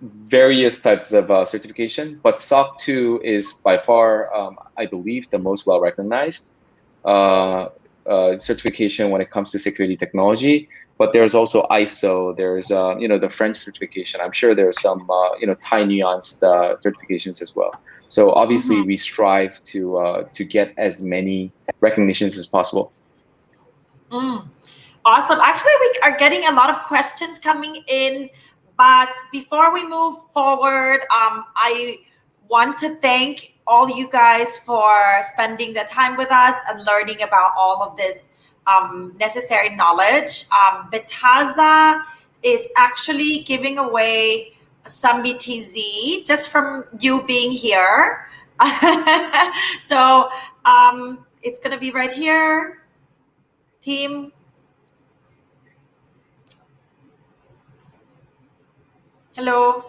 various types of certification, but SOC 2 is by far, I believe, the most well recognized certification when it comes to security technology. But there's also ISO. There's the French certification. I'm sure there's some Thai nuanced certifications as well. So obviously we strive to get as many recognitions as possible. Awesome. Actually, we are getting a lot of questions coming in. But before we move forward, I want to thank all you guys for spending the time with us and learning about all of this necessary knowledge. Bitazza is actually giving away some BTZ just from you being here. So it's going to be right here, team. Hello.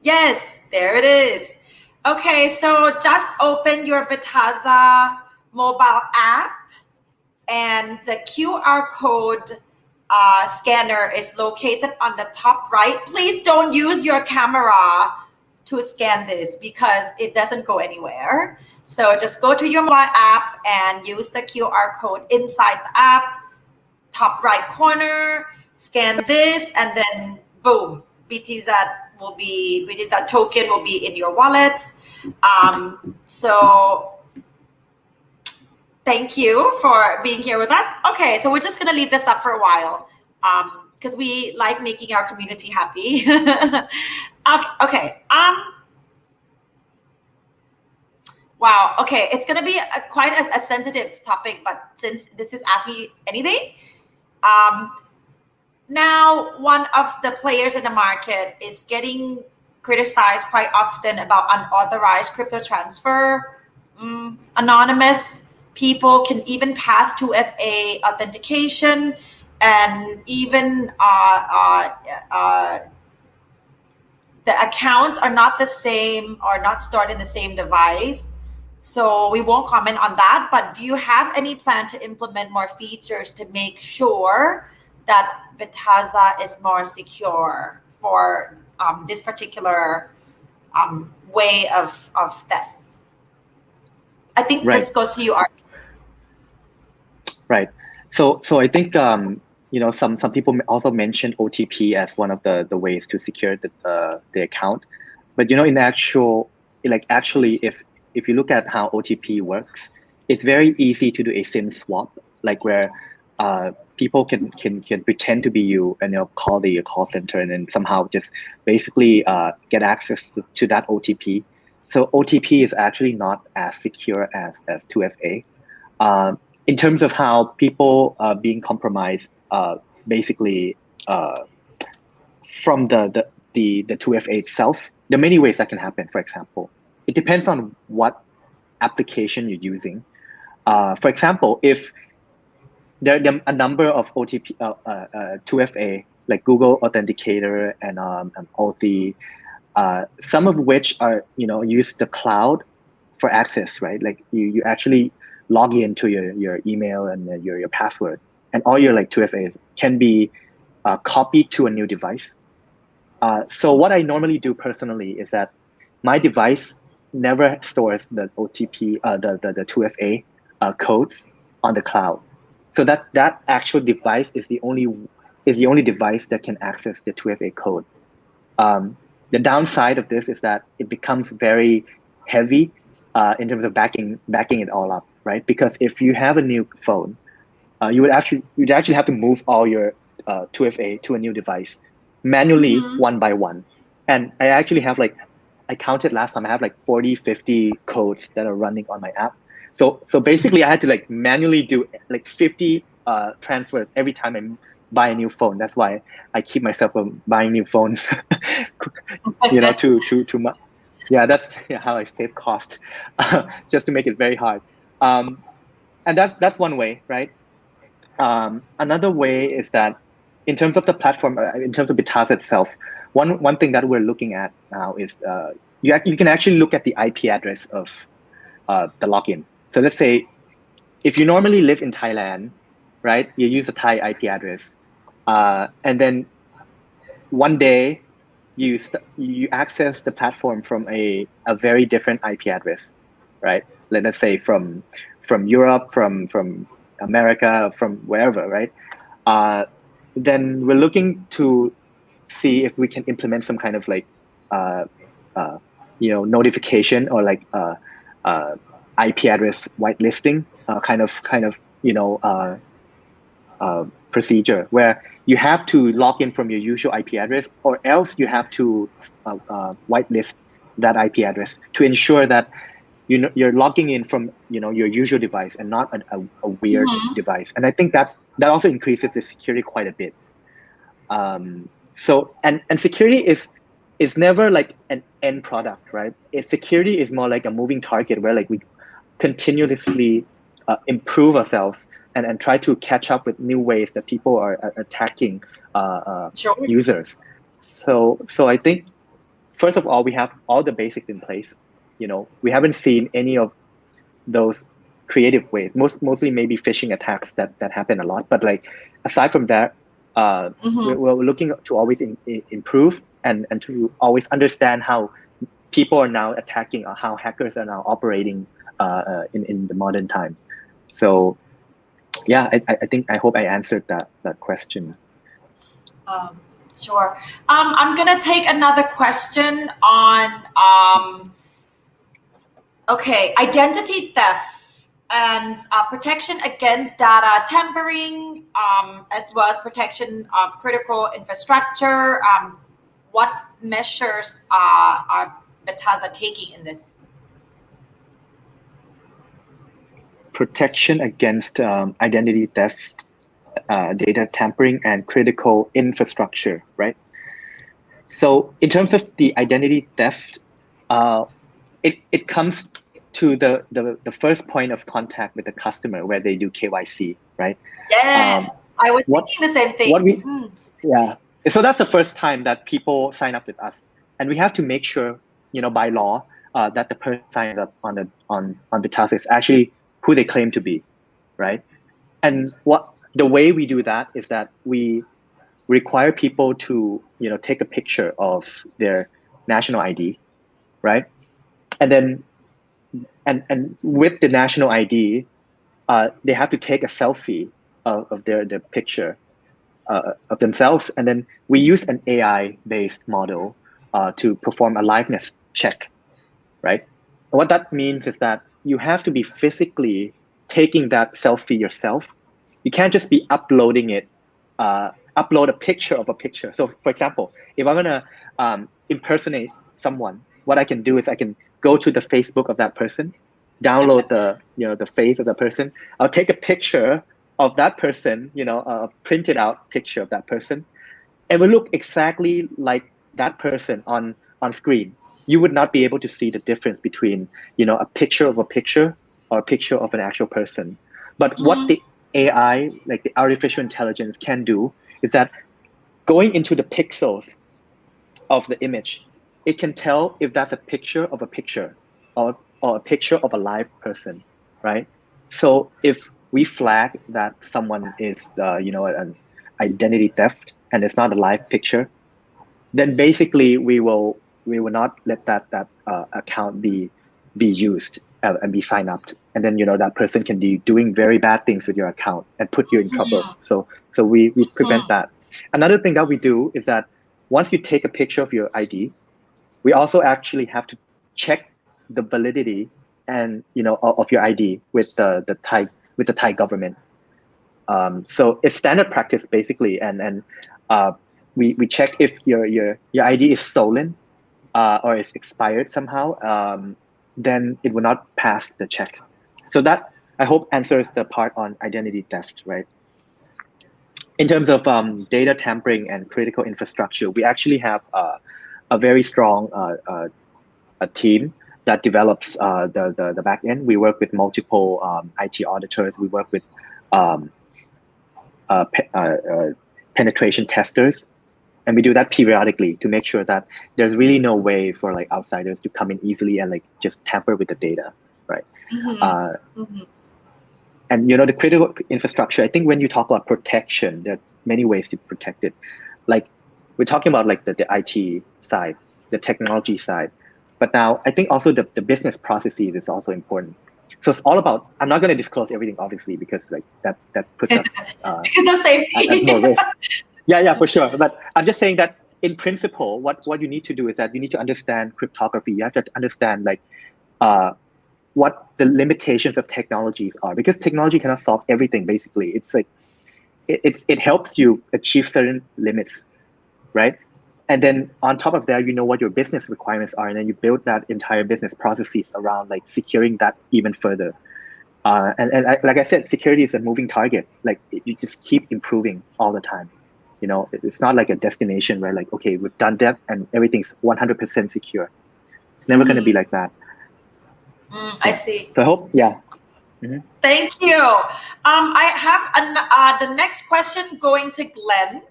Yes, there it is. Okay, so just open your Bitazza mobile app and the QR code scanner is located on the top right. Please don't use your camera to scan this because it doesn't go anywhere. So just go to your mobile app and use the QR code inside the app, top right corner, scan this, and then boom. Bitazza token will be in your wallet. So thank you for being here with us. Okay, so we're just gonna leave this up for a while because we like making our community happy. Okay. Wow. Okay, it's gonna be quite a sensitive topic, but since this is Ask Me Anything, now, one of the players in the market is getting criticized quite often about unauthorized crypto transfer. Anonymous people can even pass 2FA authentication, and even the accounts are not the same or not stored in the same device. So we won't comment on that. But do you have any plan to implement more features to make sure that Bitazza is more secure for this particular way of theft? I think this goes to you, Art. Right. So I think some people also mentioned OTP as one of the ways to secure the account, but in actually if you look at how OTP works, it's very easy to do a SIM swap, like where people can pretend to be you and call the call center and then somehow just basically get access to that OTP. So OTP is actually not as secure as 2FA. In terms of how people are being compromised, basically from the 2FA itself, there are many ways that can happen. For example, it depends on what application you're using. For example, if there are a number of OTP 2FA like Google Authenticator and Authy, some of which are use the cloud for access, right? Like you actually log into your email and your password, and all your 2FAs can be copied to a new device. So what I normally do personally is that my device never stores the OTP, the 2FA codes on the cloud. So that actual device is the only is the only device that can access the 2FA code. The downside of this is that it becomes very heavy in terms of backing it all up, right? Because if you have a new phone, you'd actually have to move all your 2FA to a new device manually one by one. And I actually have I counted last time, I have 40, 50 codes that are running on my app. So basically I had to manually do 50 transfers every time I buy a new phone. That's why I keep myself from buying new phones, that's how I save cost, just to make it very hard. And that's one way, right? Another way is that in terms of the platform, in terms of Bitazza itself, one thing that we're looking at now is you can actually look at the IP address of the login. So let's say if you normally live in Thailand, right? You use a Thai IP address, and then one day you access the platform from a very different IP address, right? Let's say from Europe, from America, from wherever, right? Then we're looking to see if we can implement some kind of notification or IP address whitelisting procedure where you have to log in from your usual IP address, or else you have to whitelist that IP address to ensure that you're logging in from your usual device and not a weird device. And I think that also increases the security quite a bit. So security is never an end product, right? Security is more like a moving target where we continuously improve ourselves and try to catch up with new ways that people are attacking users. So I think first of all, we have all the basics in place. We haven't seen any of those creative ways. Mostly maybe phishing attacks that happen a lot. But aside from that, we're looking to always improve and to always understand how people are now attacking or how hackers are now operating in the modern times. So yeah, I hope I answered that question. Sure. I'm gonna take another question on identity theft and protection against data tampering, as well as protection of critical infrastructure. What measures are Bitazza taking in this? Protection against identity theft, data tampering, and critical infrastructure, right? So in terms of the identity theft, it comes to the first point of contact with the customer where they do KYC, right? Yes, I was thinking the same thing. Yeah. So that's the first time that people sign up with us, and we have to make sure, by law, that the person signs up on Bitazza is actually who they claim to be, right? And the way we do that is that we require people to take a picture of their national ID, right? And then and with the national ID, they have to take a selfie of their picture of themselves, and then we use an AI-based model to perform a liveness check, right? And what that means is that you have to be physically taking that selfie yourself. You can't just be uploading it, upload a picture of a picture. So for example, if I'm gonna impersonate someone, what I can do is I can go to the Facebook of that person, download the face of the person. I'll take a picture of that person, a printed out picture of that person, and will look exactly like that person on screen. You would not be able to see the difference between, a picture of a picture or a picture of an actual person. But what the AI, like the artificial intelligence, can do is that going into the pixels of the image, it can tell if that's a picture of a picture or a picture of a live person, right? So if we flag that someone is, an identity theft and it's not a live picture, then basically we will not let that account be used and be signed up, and then that person can be doing very bad things with your account and put you in trouble. So we prevent that. Another thing that we do is that once you take a picture of your ID, we also actually have to check the validity and of your ID with the Thai government. So it's standard practice basically, and we check if your ID is stolen or is expired somehow, then it will not pass the check. So that, I hope, answers the part on identity theft, right? In terms of data tampering and critical infrastructure, we actually have a very strong a team that develops the back end. We work with multiple IT auditors. We work with penetration testers, and we do that periodically to make sure that there's really no way for like outsiders to come in easily and like just tamper with the data, right? And the critical infrastructure, I think when you talk about protection, there are many ways to protect it. Like we're talking about like the IT side, the technology side, but now I think also the business processes is also important. So it's all about, I'm not going to disclose everything obviously because like that puts us because of safety. at more risk. Yeah, for sure. But I'm just saying that in principle, what you need to do is that you need to understand cryptography. You have to understand like what the limitations of technologies are, because technology cannot solve everything. Basically, it's like it helps you achieve certain limits, right? And then on top of that, you know what your business requirements are, and then you build that entire business processes around like securing that even further. And like I said, security is a moving target. Like you just keep improving all the time. It's not like a destination where like, okay, we've done that and everything's 100% secure. It's never going to be like that. I see. So I hope, yeah. Thank you. I have the next question going to Glenn.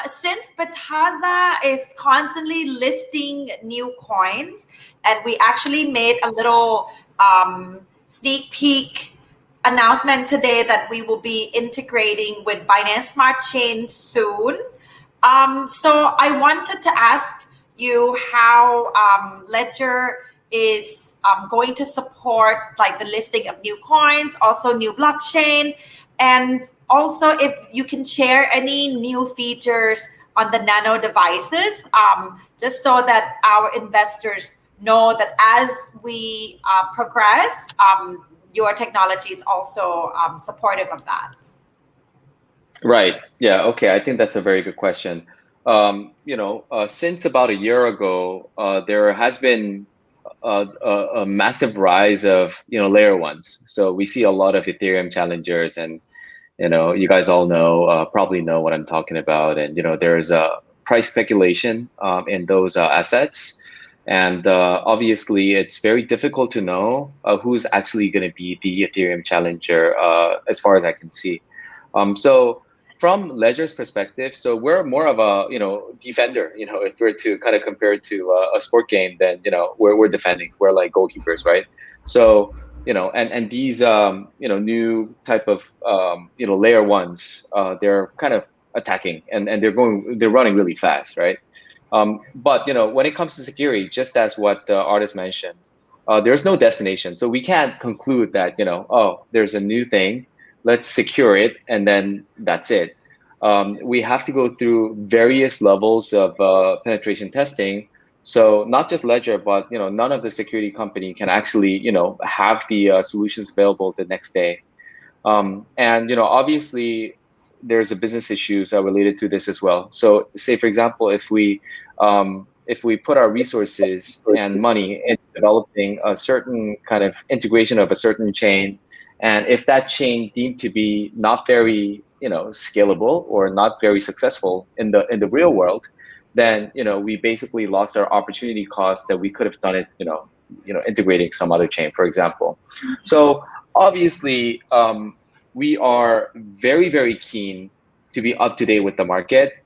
Since Bitazza is constantly listing new coins, and we actually made a little sneak peek announcement today that we will be integrating with Binance Smart Chain soon. So I wanted to ask you how Ledger is going to support like the listing of new coins, also new blockchain, and also if you can share any new features on the nano devices, just so that our investors know that as we progress, your technology is also supportive of that. Right. Yeah. Okay. I think that's a very good question. Since about a year ago, there has been a massive rise of layer ones. So we see a lot of Ethereum challengers, and you guys all probably know what I'm talking about. And there's a price speculation in those assets, and obviously it's very difficult to know who's actually going to be the Ethereum challenger, as far as I can see. So from Ledger's perspective, so we're more of a defender. If we're to kind of compare it to a sport game, then we're defending. We're like goalkeepers, right? So and these new type of layer ones, they're kind of attacking, and they're running really fast, right? But when it comes to security, just as what Artis mentioned, there's no destination, so we can't conclude that oh, there's a new thing, let's secure it, and then that's it. We have to go through various levels of penetration testing. So not just Ledger, but none of the security company can actually have the solutions available the next day. And obviously there's a business issues related to this as well. So say for example, if we put our resources and money in developing a certain kind of integration of a certain chain, and if that chain deemed to be not very scalable or not very successful in the real world, then we basically lost our opportunity cost that we could have done it integrating some other chain, for example. So obviously we are very, very keen to be up to date with the market.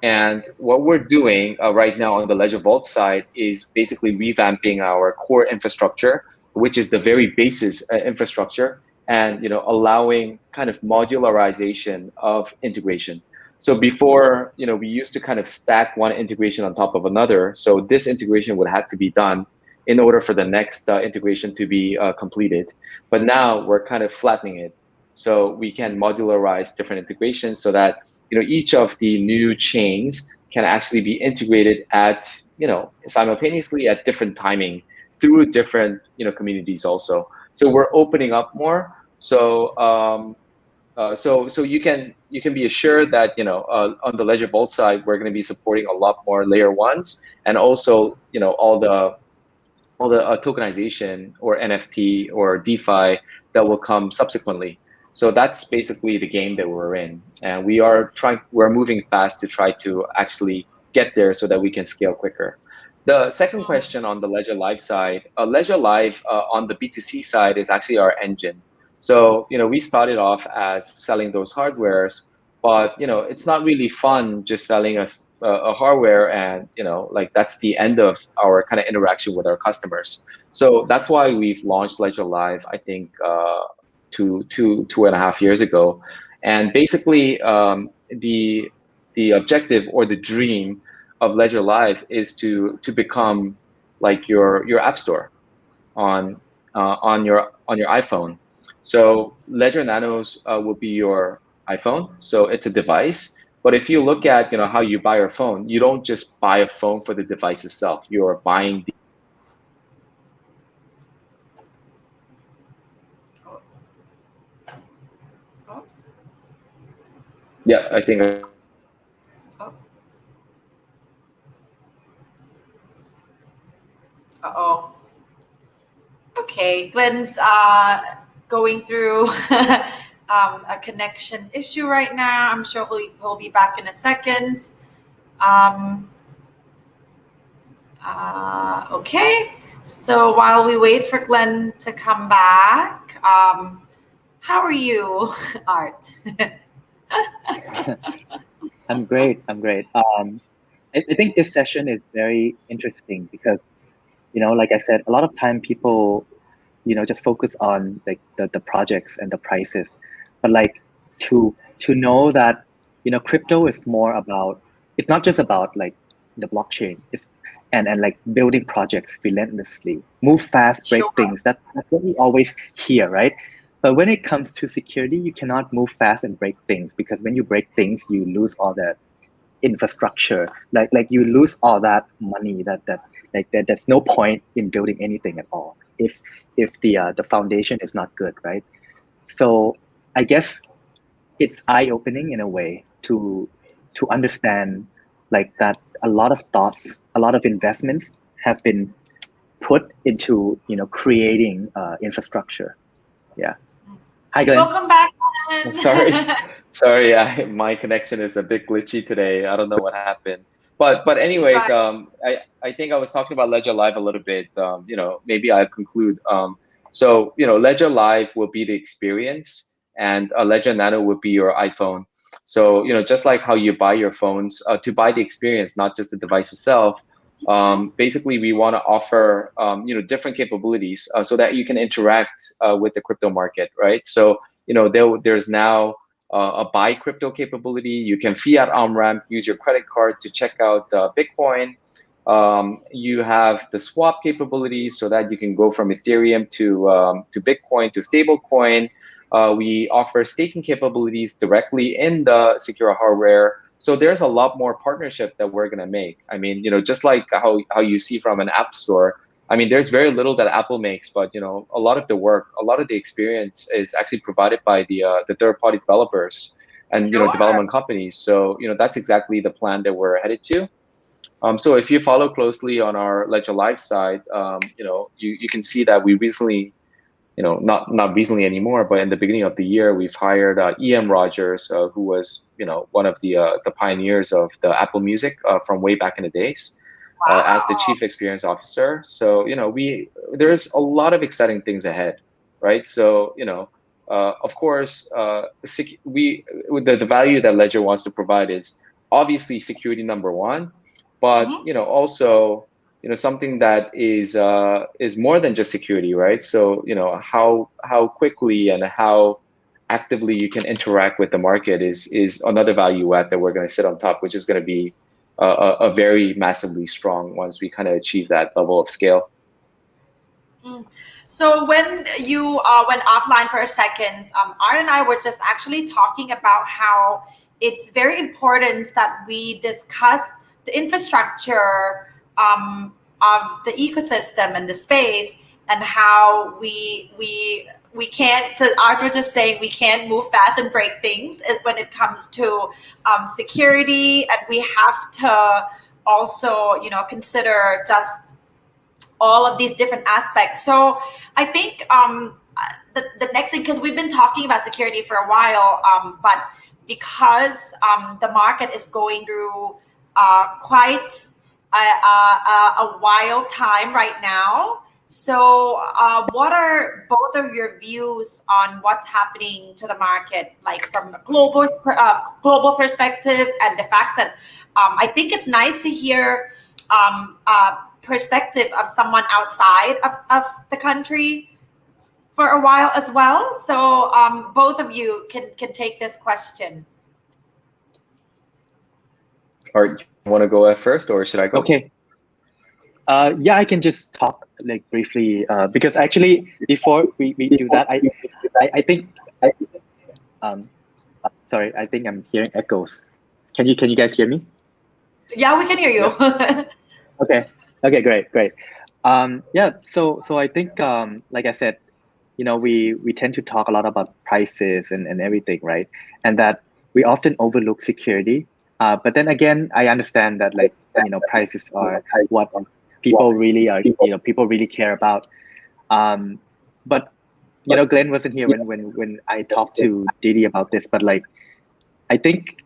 And what we're doing right now on the Ledger Vault side is basically revamping our core infrastructure, which is the very basis infrastructure, and allowing kind of modularization of integration. So before, we used to kind of stack one integration on top of another. So this integration would have to be done in order for the next integration to be completed. But now we're kind of flattening it. So we can modularize different integrations so that each of the new chains can actually be integrated at, simultaneously at different timing through different, communities also. So we're opening up more. So you can be assured that on the Ledger Vault side, we're going to be supporting a lot more layer ones, and also all the tokenization or NFT or DeFi that will come subsequently. So that's basically the game that we're in, and we're moving fast to try to actually get there so that we can scale quicker. The second question on the Ledger Live side, Ledger Live on the B2C side is actually our engine. So we started off as selling those hardwares, but it's not really fun just selling us a hardware, and like that's the end of our kind of interaction with our customers. So that's why we've launched Ledger Live, I think 2.5 years ago. And basically the objective or the dream of Ledger Live is to become like your app store on your iPhone. So Ledger Nanos will be your iPhone. So it's a device. But if you look at how you buy your phone, you don't just buy a phone for the device itself. You're buying the yeah, I think Uh-oh. Okay, Glenn's going through a connection issue right now. I'm sure he'll be back in a second. Okay, so while we wait for Glenn to come back, how are you, Art? I'm great. I'm great. I think this session is very interesting because, like I said, a lot of time people, just focus on like the projects and the prices, but like to know that, crypto is more about, it's not just about like the blockchain. It's and like building projects relentlessly, move fast, break Sure. things. That's what we always hear, right? But when it comes to security, you cannot move fast and break things, because when you break things, you lose all that infrastructure. Like you lose all that money. There's no point in building anything at all if the foundation is not good, right? So I guess it's eye-opening in a way to understand like that a lot of thoughts, a lot of investments have been put into creating infrastructure. Yeah. Hi, Glenn. Welcome back, Glenn. Sorry, my connection is a bit glitchy today. I don't know what happened. But anyways, Right. I think I was talking about Ledger Live a little bit. Maybe I'll conclude. So Ledger Live will be the experience, and a Ledger Nano would be your iPhone. So just like how you buy your phones to buy the experience, not just the device itself. Basically, we want to offer different capabilities so that you can interact with the crypto market, right? So there's now a buy crypto capability. You can fiat on-ramp, use your credit card to check out Bitcoin. You have the swap capabilities so that you can go from Ethereum to Bitcoin to stablecoin. We offer staking capabilities directly in the secure hardware. So there's a lot more partnership that we're gonna make. I mean, just like how you see from an app store. I mean, there's very little that Apple makes, but a lot of the work, a lot of the experience is actually provided by the third-party developers and Sure. development companies. So that's exactly the plan that we're headed to. So if you follow closely on our Ledger Live side, you can see that we recently, not recently anymore, but in the beginning of the year, we've hired E.M. Rogers, who was one of the pioneers of the Apple Music from way back in the days, as the Chief Experience Officer. So there's a lot of exciting things ahead, right? So of course, the value that Ledger wants to provide is obviously security number one, but also something that is more than just security, right? So how quickly and how actively you can interact with the market is another value add that we're going to sit on top, which is going to be a very massively strong once we kind of achieve that level of scale. So when you went offline for a second, Art and I were just actually talking about how it's very important that we discuss the infrastructure of the ecosystem and the space, and how we can't. So Art was just saying we can't move fast and break things when it comes to security, and we have to also, you know, consider just all of these different aspects. So I think the next thing, because we've been talking about security for a while, but because the market is going through quite a wild time right now. So what are both of your views on what's happening to the market, like from a global perspective, and the fact that I think it's nice to hear perspective of someone outside of the country for a while as well. So both of you can take this question. Art, you want to go at first, or should I go? Okay. Yeah, I can just talk like briefly because actually before we do that, I think sorry, I think I'm hearing echoes. Can you guys hear me? Yeah, we can hear you. Okay. Okay, great. Yeah, so I think like I said, you know, we tend to talk a lot about prices and everything, right? And that we often overlook security. But then again, I understand that, like, you know, prices are what people really are, you know, people really care about. But you know, Glenn wasn't here when I talked to Didi about this, but like, I think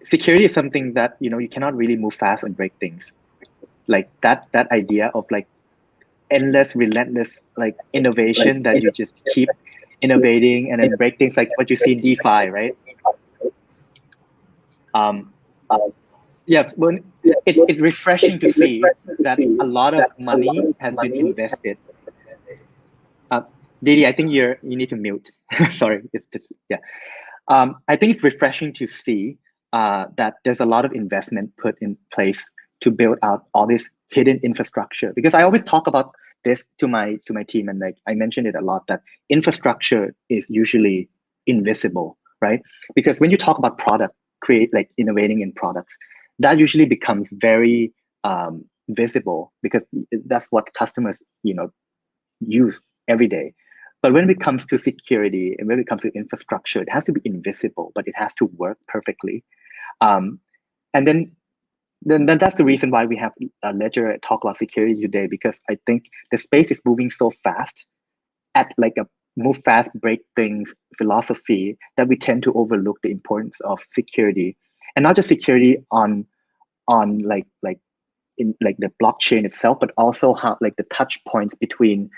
security is something that, you know, you cannot really move fast and break things. Like that idea of like endless, relentless like innovation that you just keep innovating and then break things, like what you see in DeFi, right? Yeah, well, it's refreshing to see that a lot of money has been invested. Didi, I think you need to mute. Sorry, it's just, yeah. I think it's refreshing to see that there's a lot of investment put in place to build out all this hidden infrastructure. Because I always talk about this to my team, and like I mentioned it a lot, that infrastructure is usually invisible, right? Because when you talk about product, create like innovating in products, that usually becomes very visible, because that's what customers, you know, use every day. But when it comes to security and when it comes to infrastructure, it has to be invisible, but it has to work perfectly. And then that's the reason why we have a Ledger talk about security today, because I think the space is moving so fast at like a move fast, break things philosophy, that we tend to overlook the importance of security, and not just security on like in like the blockchain itself, but also how like the touch points between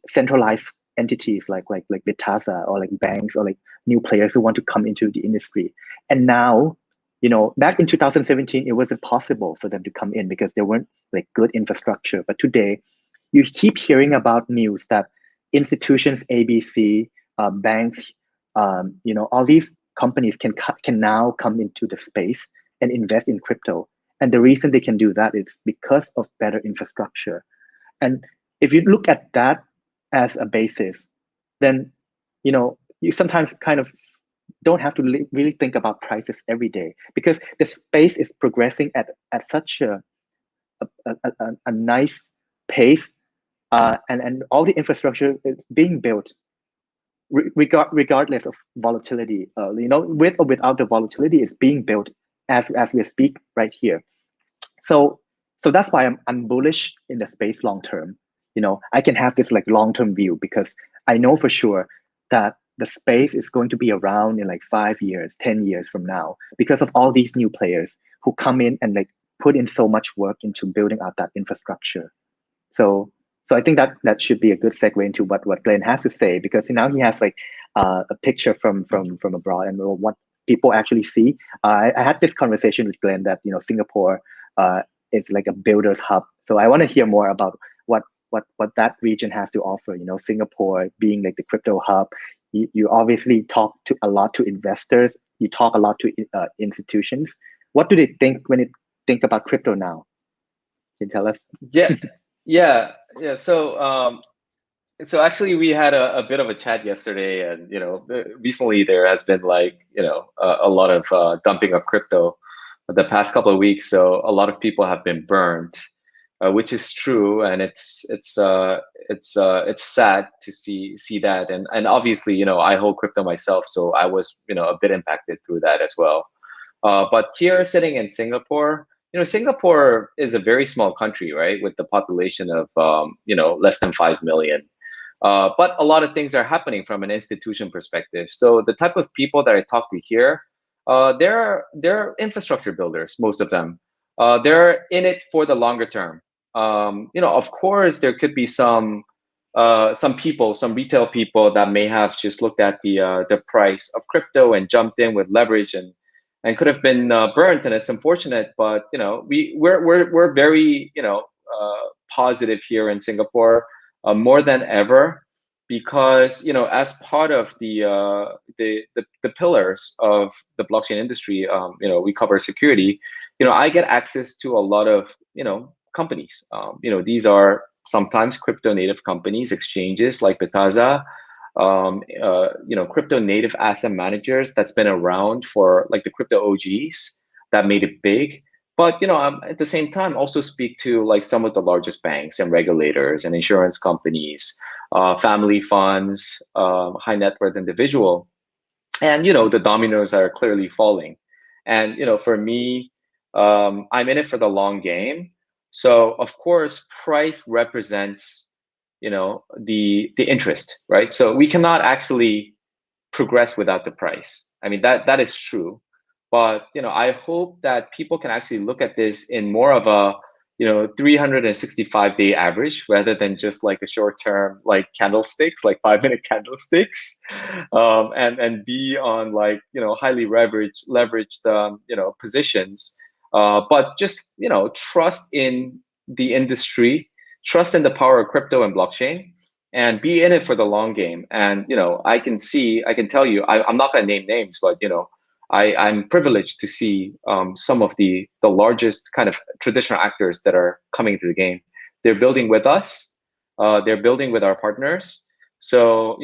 centralized entities like Bitazza, or like banks, or like new players who want to come into the industry. And now, you know, back in 2017, it wasn't possible for them to come in because there weren't like good infrastructure. But today, you keep hearing about news that institutions, ABC, banks, you know, all these companies can now come into the space and invest in crypto. And the reason they can do that is because of better infrastructure. And if you look at that as a basis, then, you know, you sometimes kind of don't have to really think about prices every day, because the space is progressing at such a nice pace, and all the infrastructure is being built regardless of volatility. You know, with or without the volatility, it's being built as we speak right here. So that's why I'm bullish in the space long term. You know, I can have this like long term view, because I know for sure that the space is going to be around in like 5 years, 10 years from now, because of all these new players who come in and like put in so much work into building out that infrastructure. So I think that should be a good segue into what Glenn has to say, because now he has like a picture from abroad and what people actually see. I had this conversation with Glenn that, you know, Singapore is like a builder's hub. So I want to hear more about what that region has to offer. You know, Singapore being like the crypto hub, you obviously talk to a lot to investors. You talk a lot to institutions. What do they think when they think about crypto now? Can you tell us? Yeah. So So actually, we had a bit of a chat yesterday, and recently there has been like a lot of dumping of crypto the past couple of weeks. So a lot of people have been burned, which is true, and it's sad to see that, and obviously I hold crypto myself, so I was a bit impacted through that as well. But here, sitting in Singapore, Singapore is a very small country, right, with the population of less than 5 million. But a lot of things are happening from an institution perspective. So the type of people that I talk to here, they're infrastructure builders, most of them. They're in it for the longer term. Of course, there could be some people, some retail people that may have just looked at the price of crypto and jumped in with leverage and could have been burnt, and it's unfortunate. But we're very positive here in Singapore, more than ever, because as part of the pillars of the blockchain industry, we cover security. I get access to a lot of companies. These are sometimes crypto native companies, exchanges like Bitazza, crypto native asset managers that's been around for like the crypto OGs that made it big. But at the same time, also speak to like some of the largest banks and regulators and insurance companies, family funds, high net worth individual, and the dominoes are clearly falling. And for me, I'm in it for the long game. So of course, price represents the interest, right? So we cannot actually progress without the price. I mean, that is true. But I hope that people can actually look at this in more of a 365-day average rather than just like a short term like candlesticks, like 5-minute candlesticks, and be on like highly leveraged positions, but just trust in the industry, trust in the power of crypto and blockchain, and be in it for the long game. And I can tell you, I'm not going to name names, but I'm privileged to see some of the largest kind of traditional actors that are coming to the game. They're building with us. They're building with our partners. So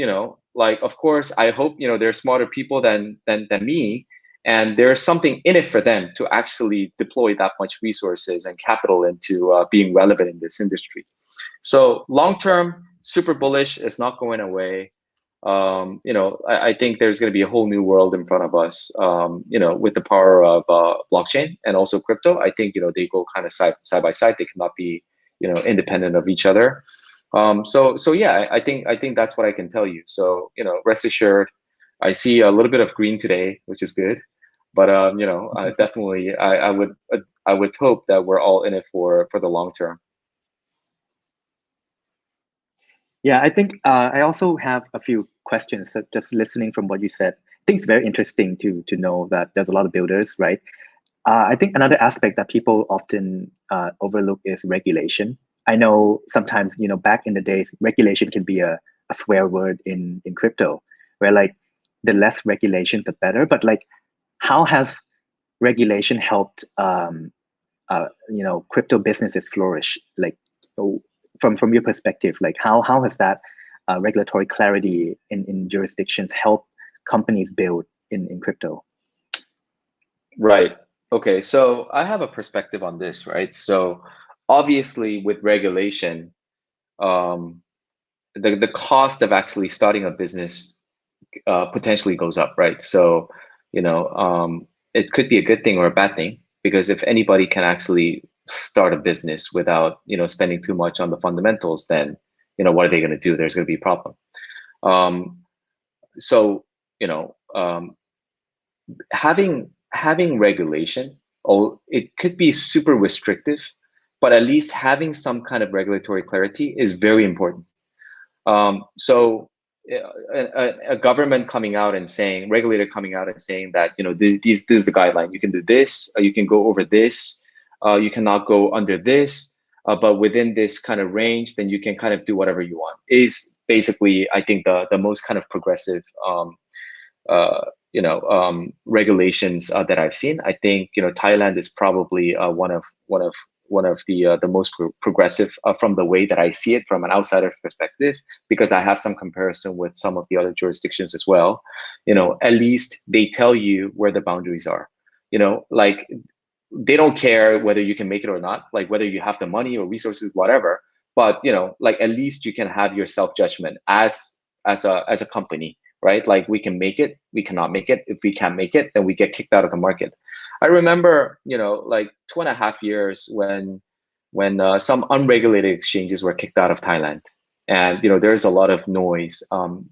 like of course, I hope they're smarter people than me, and there's something in it for them to actually deploy that much resources and capital into being relevant in this industry. So long term, super bullish. It's not going away. I think there's going to be a whole new world in front of us, with the power of blockchain and also crypto. I think, they go kind of side by side. They cannot be, independent of each other. So yeah, I think that's what I can tell you. So, rest assured, I see a little bit of green today, which is good. But, I definitely, I would hope that we're all in it for the long term. Yeah, I think I also have a few questions. So just listening from what you said, I think it's very interesting to know that there's a lot of builders, right? I think another aspect that people often overlook is regulation. I know sometimes, back in the days, regulation can be a swear word in crypto, where like the less regulation, the better. But like, how has regulation helped, crypto businesses flourish? Like, from your perspective, like how has that regulatory clarity in jurisdictions help companies build in crypto? Right. Okay. So I have a perspective on this, right? So obviously, with regulation, um, the cost of actually starting a business potentially goes up, right? So, it could be a good thing or a bad thing, because if anybody can actually start a business without, spending too much on the fundamentals, then, what are they going to do? There's going to be a problem. So, having regulation, it could be super restrictive, but at least having some kind of regulatory clarity is very important. So a government coming out and saying, regulator coming out and saying that, this is the guideline. You can do this, you can go over this, you cannot go under this, but within this kind of range, then you can kind of do whatever you want, is basically, I think, the most kind of progressive regulations that I've seen. I think Thailand is probably one of the most progressive from the way that I see it from an outsider's perspective, because I have some comparison with some of the other jurisdictions as well. At least they tell you where the boundaries are. Like they don't care whether you can make it or not, like whether you have the money or resources, whatever. But like at least you can have your self judgment as a company, right? Like we can make it, we cannot make it. If we can't make it, then we get kicked out of the market. I remember, like 2.5 years when some unregulated exchanges were kicked out of Thailand, and there's a lot of noise, around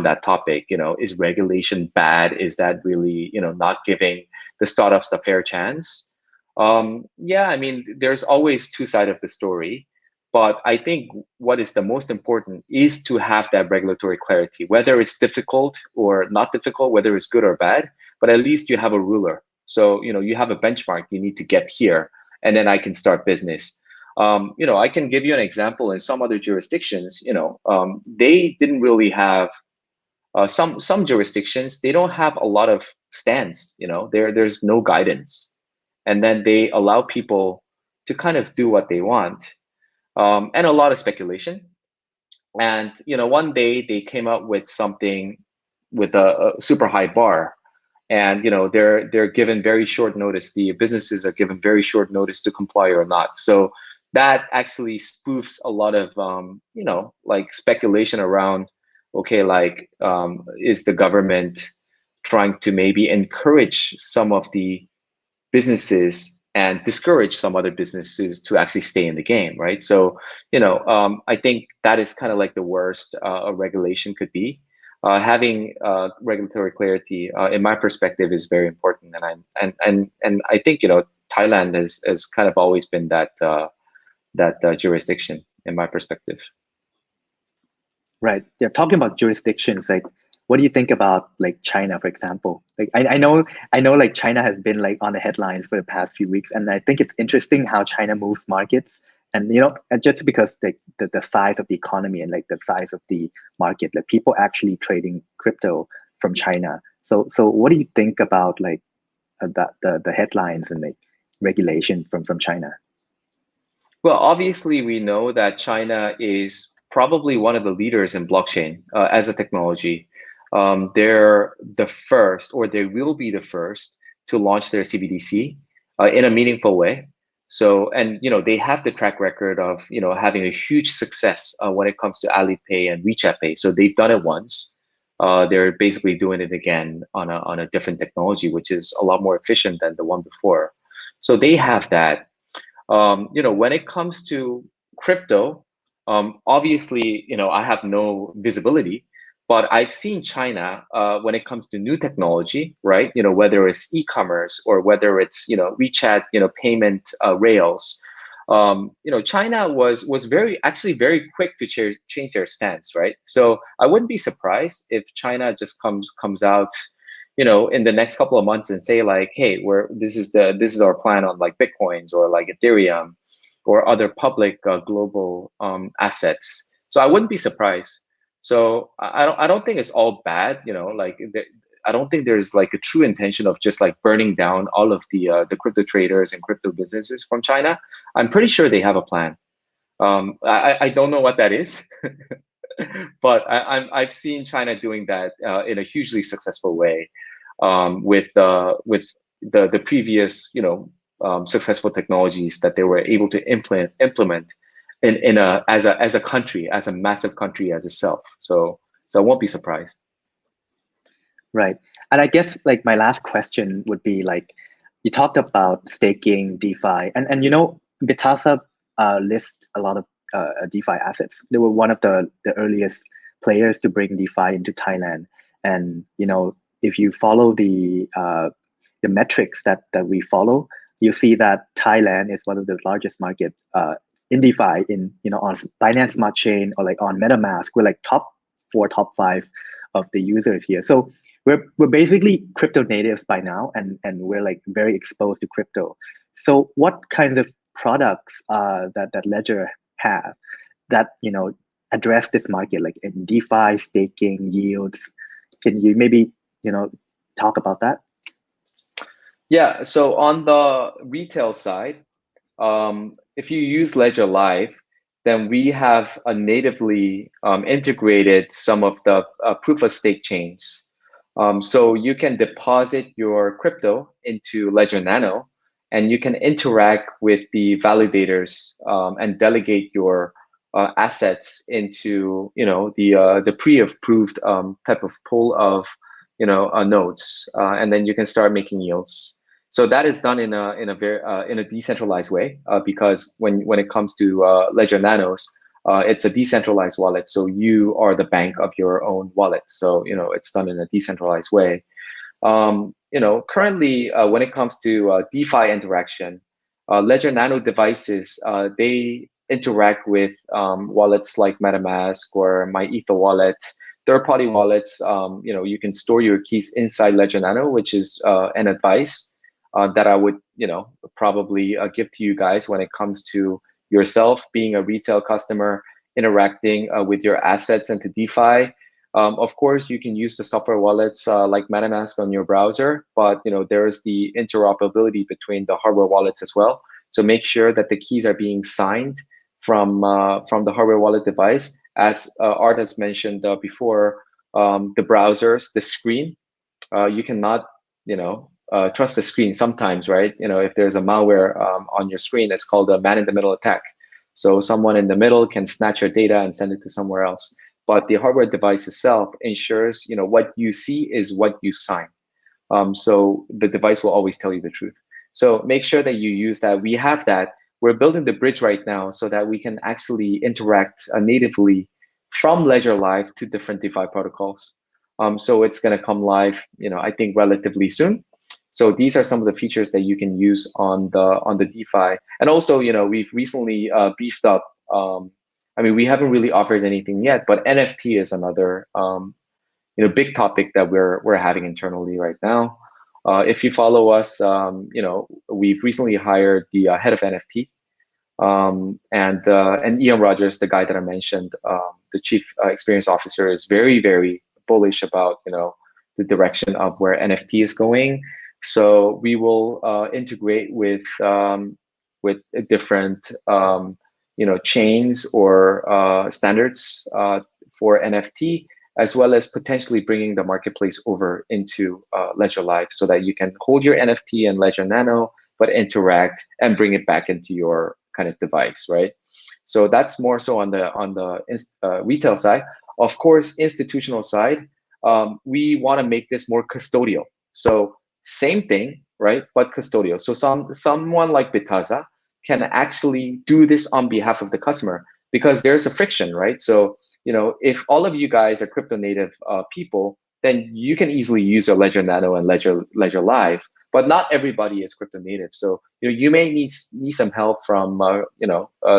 that topic. Is regulation bad? Is that really, not giving the startups a fair chance? Yeah, I mean, there's always two sides of the story. But I think what is the most important is to have that regulatory clarity, whether it's difficult or not difficult, whether it's good or bad, but at least you have a ruler. So, you have a benchmark, you need to get here, and then I can start business. I can give you an example in some other jurisdictions, they didn't really have, some jurisdictions, they don't have a lot of stands, there's no guidance. And then they allow people to kind of do what they want. And a lot of speculation. And one day they came up with something with a super high bar, and they're given very short notice. The businesses are given very short notice to comply or not. So that actually spoofs a lot of like speculation around. Okay, like is the government trying to maybe encourage some of the businesses and discourage some other businesses to actually stay in the game, right? So, I think that is kind of like the worst a regulation could be. Having regulatory clarity, in my perspective, is very important, and I think Thailand has kind of always been that jurisdiction in my perspective. Right. Yeah. Talking about jurisdictions, like, what do you think about like China, for example? Like, I know like China has been like on the headlines for the past few weeks, and I think it's interesting how China moves markets. And and just because the size of the economy and like the size of the market, like people actually trading crypto from China. So what do you think about like the headlines and like regulation from China? Well, obviously, we know that China is probably one of the leaders in blockchain as a technology. They're the first, or they will be the first, to launch their CBDC in a meaningful way. So, and they have the track record of having a huge success when it comes to Alipay and WeChat Pay. So they've done it once. They're basically doing it again on a different technology, which is a lot more efficient than the one before. So they have that. When it comes to crypto, obviously, I have no visibility, but I've seen China when it comes to new technology, right? Whether it's e-commerce or whether it's WeChat, payment rails. China was very quick to change their stance, right? So I wouldn't be surprised if China just comes out in the next couple of months and say like, hey, this is our plan on like Bitcoins or like Ethereum or other public global assets. So I wouldn't be surprised. So I don't think it's all bad. I don't think there's like a true intention of just like burning down all of the crypto traders and crypto businesses from China. I'm pretty sure they have a plan. I don't know what that is. But I've seen China doing that in a hugely successful way with the previous successful technologies that they were able to implement as a country, as a massive country as itself. So I won't be surprised. Right. And I guess like my last question would be like, you talked about staking, DeFi, and Bitazza lists a lot of DeFi assets. They were one of the earliest players to bring DeFi into Thailand. And if you follow the metrics that we follow, you see that Thailand is one of the largest markets in DeFi on Binance Smart Chain or like on MetaMask. We're like top 4, top 5 of the users here. So we're basically crypto natives by now, and we're like very exposed to crypto. So what kinds of products that Ledger have that address this market, like in DeFi, staking, yields? Can you maybe talk about that? Yeah, so on the retail side, if you use Ledger Live, then we have natively integrated some of the proof of stake chains. So you can deposit your crypto into Ledger Nano, and you can interact with the validators and delegate your assets into the pre-approved type of pool of nodes, and then you can start making yields. So that is done in a very in a decentralized way because when it comes to Ledger Nanos, it's a decentralized wallet. So you are the bank of your own wallet. So it's done in a decentralized way. Currently, when it comes to DeFi interaction, Ledger Nano devices they interact with wallets like MetaMask or MyEther wallet, third-party wallets. You can store your keys inside Ledger Nano, which is an advice that I would, probably give to you guys when it comes to yourself being a retail customer, interacting with your assets into DeFi. Of course, you can use the software wallets like MetaMask on your browser, but there is the interoperability between the hardware wallets as well. So make sure that the keys are being signed from the hardware wallet device. As Art has mentioned before, the browsers, the screen, you cannot, trust the screen sometimes, right? If there's a malware on your screen, it's called a man-in-the-middle attack. So someone in the middle can snatch your data and send it to somewhere else. But the hardware device itself ensures, what you see is what you sign. So the device will always tell you the truth. So make sure that you use that. We have that. We're building the bridge right now so that we can actually interact natively from Ledger Live to different DeFi protocols. So it's going to come live, I think relatively soon. So these are some of the features that you can use on the DeFi. And also, we've recently beefed up. We haven't really offered anything yet, but NFT is another big topic that we're having internally right now. If you follow us, we've recently hired the head of NFT, and Ian Rogers, the guy that I mentioned, the chief experience officer, is very, very bullish about the direction of where NFT is going. So we will integrate with different chains or standards for NFT, as well as potentially bringing the marketplace over into Ledger Live so that you can hold your NFT in Ledger Nano, but interact and bring it back into your kind of device, right? So that's more so on the retail side. Of course, institutional side, we want to make this more custodial. So same thing, right? But custodial. So someone like Bitazza can actually do this on behalf of the customer because there's a friction, right? So if all of you guys are crypto native people, then you can easily use a Ledger Nano and Ledger Live, but not everybody is crypto native. So you may need some help from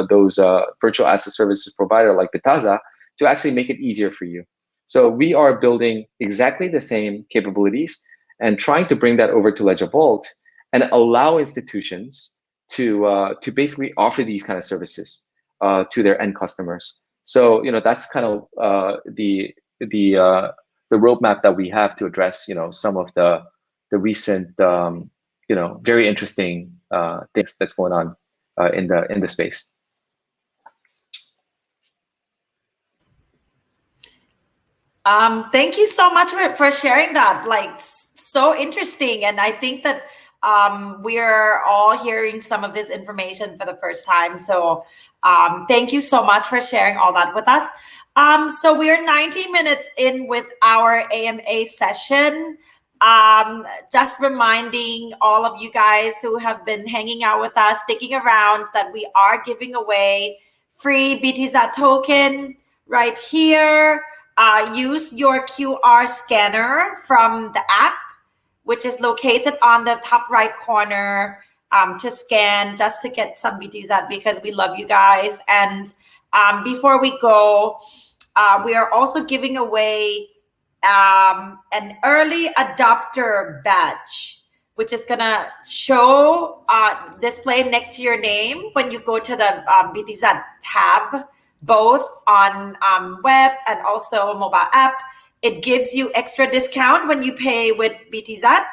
those virtual asset services provider like Bitazza to actually make it easier for you. So we are building exactly the same capabilities and trying to bring that over to Ledger Vault and allow institutions to basically offer these kind of services to their end customers. So that's kind of the roadmap that we have to address some of the recent very interesting things that's going on in the space. Thank you so much for sharing that. Like, so interesting, and I think that we're all hearing some of this information for the first time. So thank you so much for sharing all that with us. So we're 90 minutes in with our AMA session. Just reminding all of you guys who have been hanging out with us, sticking around, that we are giving away free Bitazza token right here. Use your QR scanner from the app, which is located on the top right corner, to scan just to get some Bitazza, because we love you guys. And before we go, we are also giving away an early adopter badge, which is gonna show display next to your name when you go to the Bitazza tab, both on web and also mobile app. It gives you extra discount when you pay with Bitazza.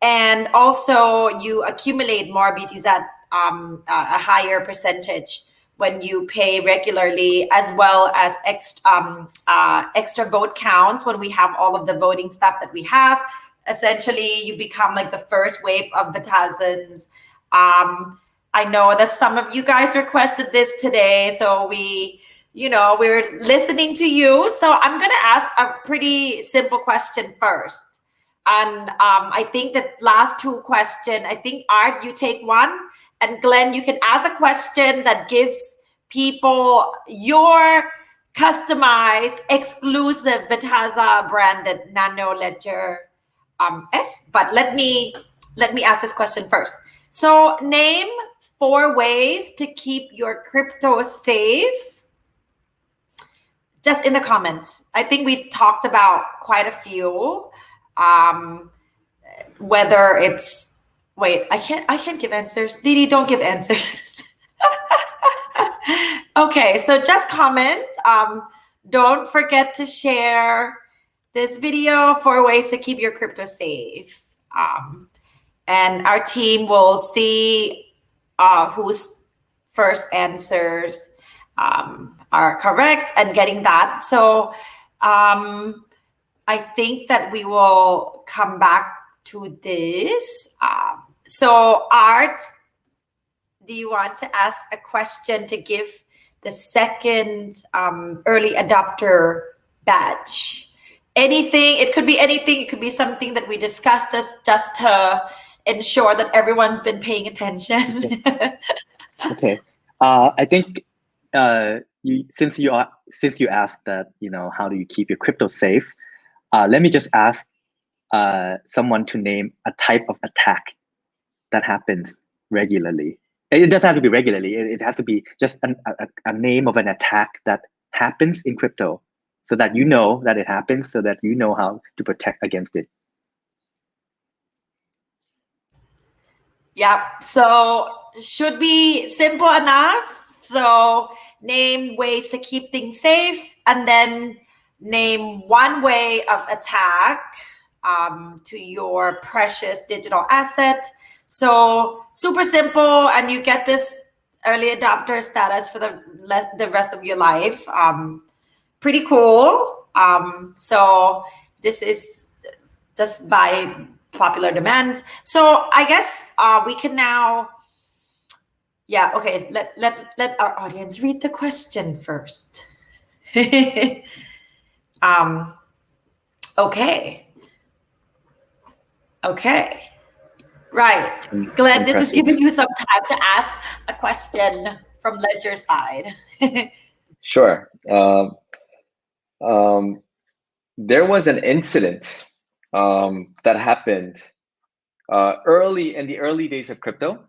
And also you accumulate more BTs at a higher percentage when you pay regularly, as well as extra vote counts when we have all of the voting stuff that we have. Essentially, you become like the first wave of Bitazzans. I know that some of you guys requested this today, so we're listening to you. So I'm gonna ask a pretty simple question first. And I think that last two questions, I think Art, you take one, and Glenn, you can ask a question that gives people your customized, exclusive Bitazza branded Nano Ledger S. But let me ask this question first. So name 4 ways to keep your crypto safe. Just in the comments. I think we talked about quite a few. Whether it's, wait, I can't give answers. Didi, don't give answers. Okay, so just comment. Don't forget to share this video, 4 ways to keep your crypto safe. And our team will see whose first answers are correct and getting that. So I think that we will come back to this. So Art, do you want to ask a question to give the second early adopter badge? Anything, it could be anything, it could be something that we discussed just to ensure that everyone's been paying attention. Okay. I think since you asked that, how do you keep your crypto safe? Let me just ask someone to name a type of attack that happens regularly. It doesn't have to be regularly. It has to be just a name of an attack that happens in crypto, so that you know that it happens, so that you know how to protect against it. Yep. So should be simple enough. So name ways to keep things safe, and then name 1 way of attack to your precious digital asset. So super simple, and you get this early adopter status for the rest of your life. Pretty cool. So this is just by popular demand. So I guess we can now, okay, let our audience read the question first. Okay. Right. Glenn, this is giving you some time to ask a question from Ledger side. Sure. There was an incident that happened in the early days of crypto,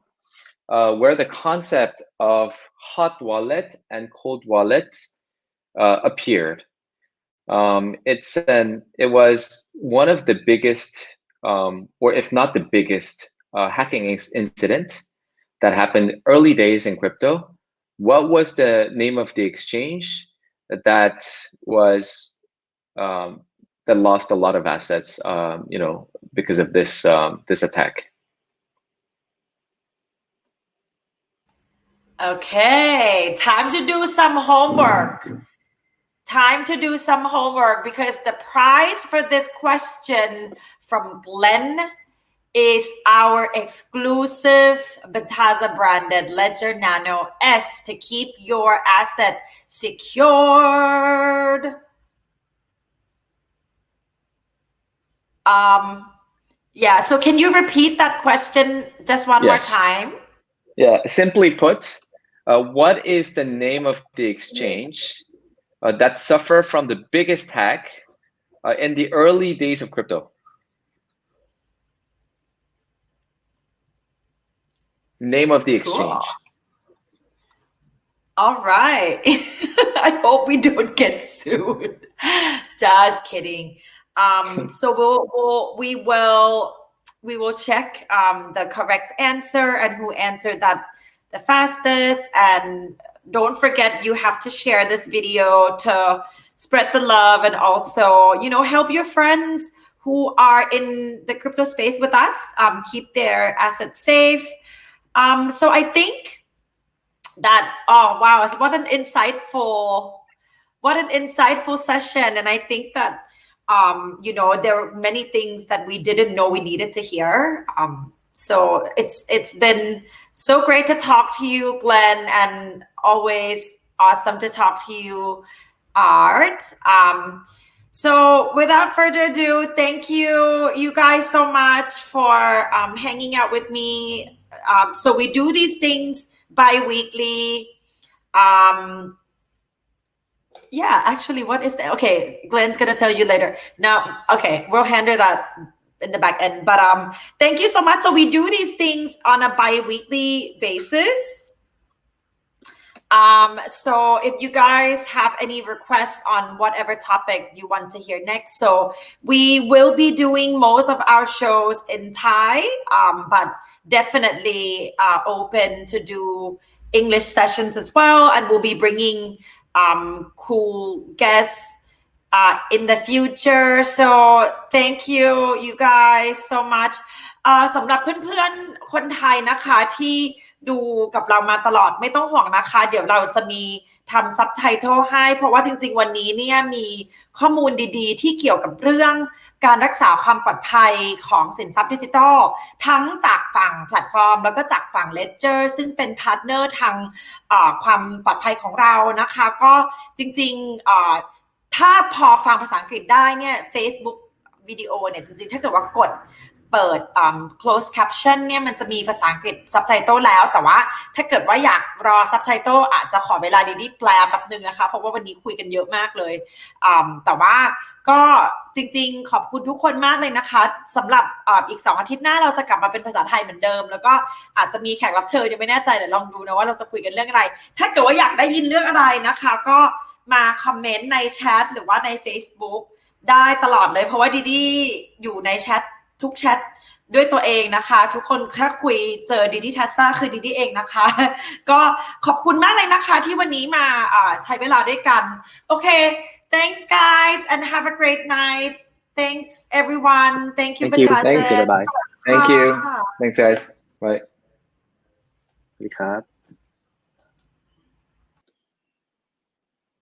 where the concept of hot wallet and cold wallet appeared. It was one of the biggest, or if not the biggest, hacking incident that happened early days in crypto. What was the name of the exchange that was that lost a lot of assets, because of this attack? Okay, time to do some homework. Because the prize for this question from Glenn is our exclusive Bitazza branded Ledger Nano S to keep your asset secured. So can you repeat that question just one more time? Yeah, simply put, what is the name of the exchange that suffered from the biggest hack in the early days of crypto? Name of the exchange. Cool. All right. I hope we don't get sued. Just kidding. So we will check the correct answer and who answered that the fastest. And don't forget, you have to share this video to spread the love, and also, help your friends who are in the crypto space with us, keep their assets safe. So I think that, oh wow, what an insightful session. And I think that you know, there are many things that we didn't know we needed to hear. So it's been so great to talk to you, Glenn, and always awesome to talk to you, Art. So without further ado, thank you guys so much for hanging out with me. So we do these things bi-weekly. Yeah, actually, what is that? Okay, Glenn's gonna tell you later. Now, okay, we'll handle that in the back end. But thank you so much. So we do these things on a bi-weekly basis. So if you guys have any requests on whatever topic you want to hear next, so we will be doing most of our shows in Thai, but definitely open to do English sessions as well, and we'll be bringing cool guests in the future. So thank you guys so much. สำหรับเพื่อนๆคนไทยนะคะที่ดูกับเรามาตลอดไม่ต้องห่วงนะคะเดี๋ยวเราจะมีทำซับไตเติลให้เพราะว่าจริงๆวันนี้เนี่ยมีข้อมูลดีๆที่เกี่ยวกับเรื่องการรักษาความปลอดภัยของสินทรัพย์ดิจิทัลทั้งจากฝั่งแพลตฟอร์มแล้วก็จากฝั่ง Ledger ซึ่งเป็นพาร์ทเนอร์ทางความปลอดภัยของเรานะคะก็จริงๆถ้าพอฟังภาษาอังกฤษได้เนี่ย Facebook วิดีโอเนี่ยจริงๆถ้าเกิดว่ากดเปิดclosed caption เนี่ยมันจะมีภาษาอังกฤษ subtitle แล้วแต่ว่าถ้าเกิดว่าอยากรอ subtitle อาจจะขอเวลาดีๆแปลแป๊บนึงนะคะเพราะว่าวันนี้คุยกันเยอะมากเลยแต่ว่าก็จริงๆขอบคุณทุกคนมากเลยนะคะสำหรับอีก2อาทิตย์หน้าเราจะกลับมาเป็นภาษาไทยเหมือนเดิมแล้วก็อาจจะมีแขกรับเชิญยังไม่แน่ใจเดี๋ยวลองดูนะว่าเราจะคุยกันเรื่องอะไรถ้าเกิดว่าอยากได้ยินเรื่องอะไรนะคะก็มาคอมเมนต์ในแชทหรือว่าใน Facebook ได้ตลอดเลยเพราะว่าดีดีอยู่ในแชททุกแชทด้วยตัวเองนะคะทุกคนแค่คุยเจอดิดิทัสซ่าคือดิดิเองนะคะก็ขอบคุณมากเลยนะคะที่วันนี้มาใช้เวลาด้วยกันโอเค thanks guys and have a great night thanks everyone thank you Thank you. Bye bye. Thank you. Thanks guys. Bye. สวัสดีครับ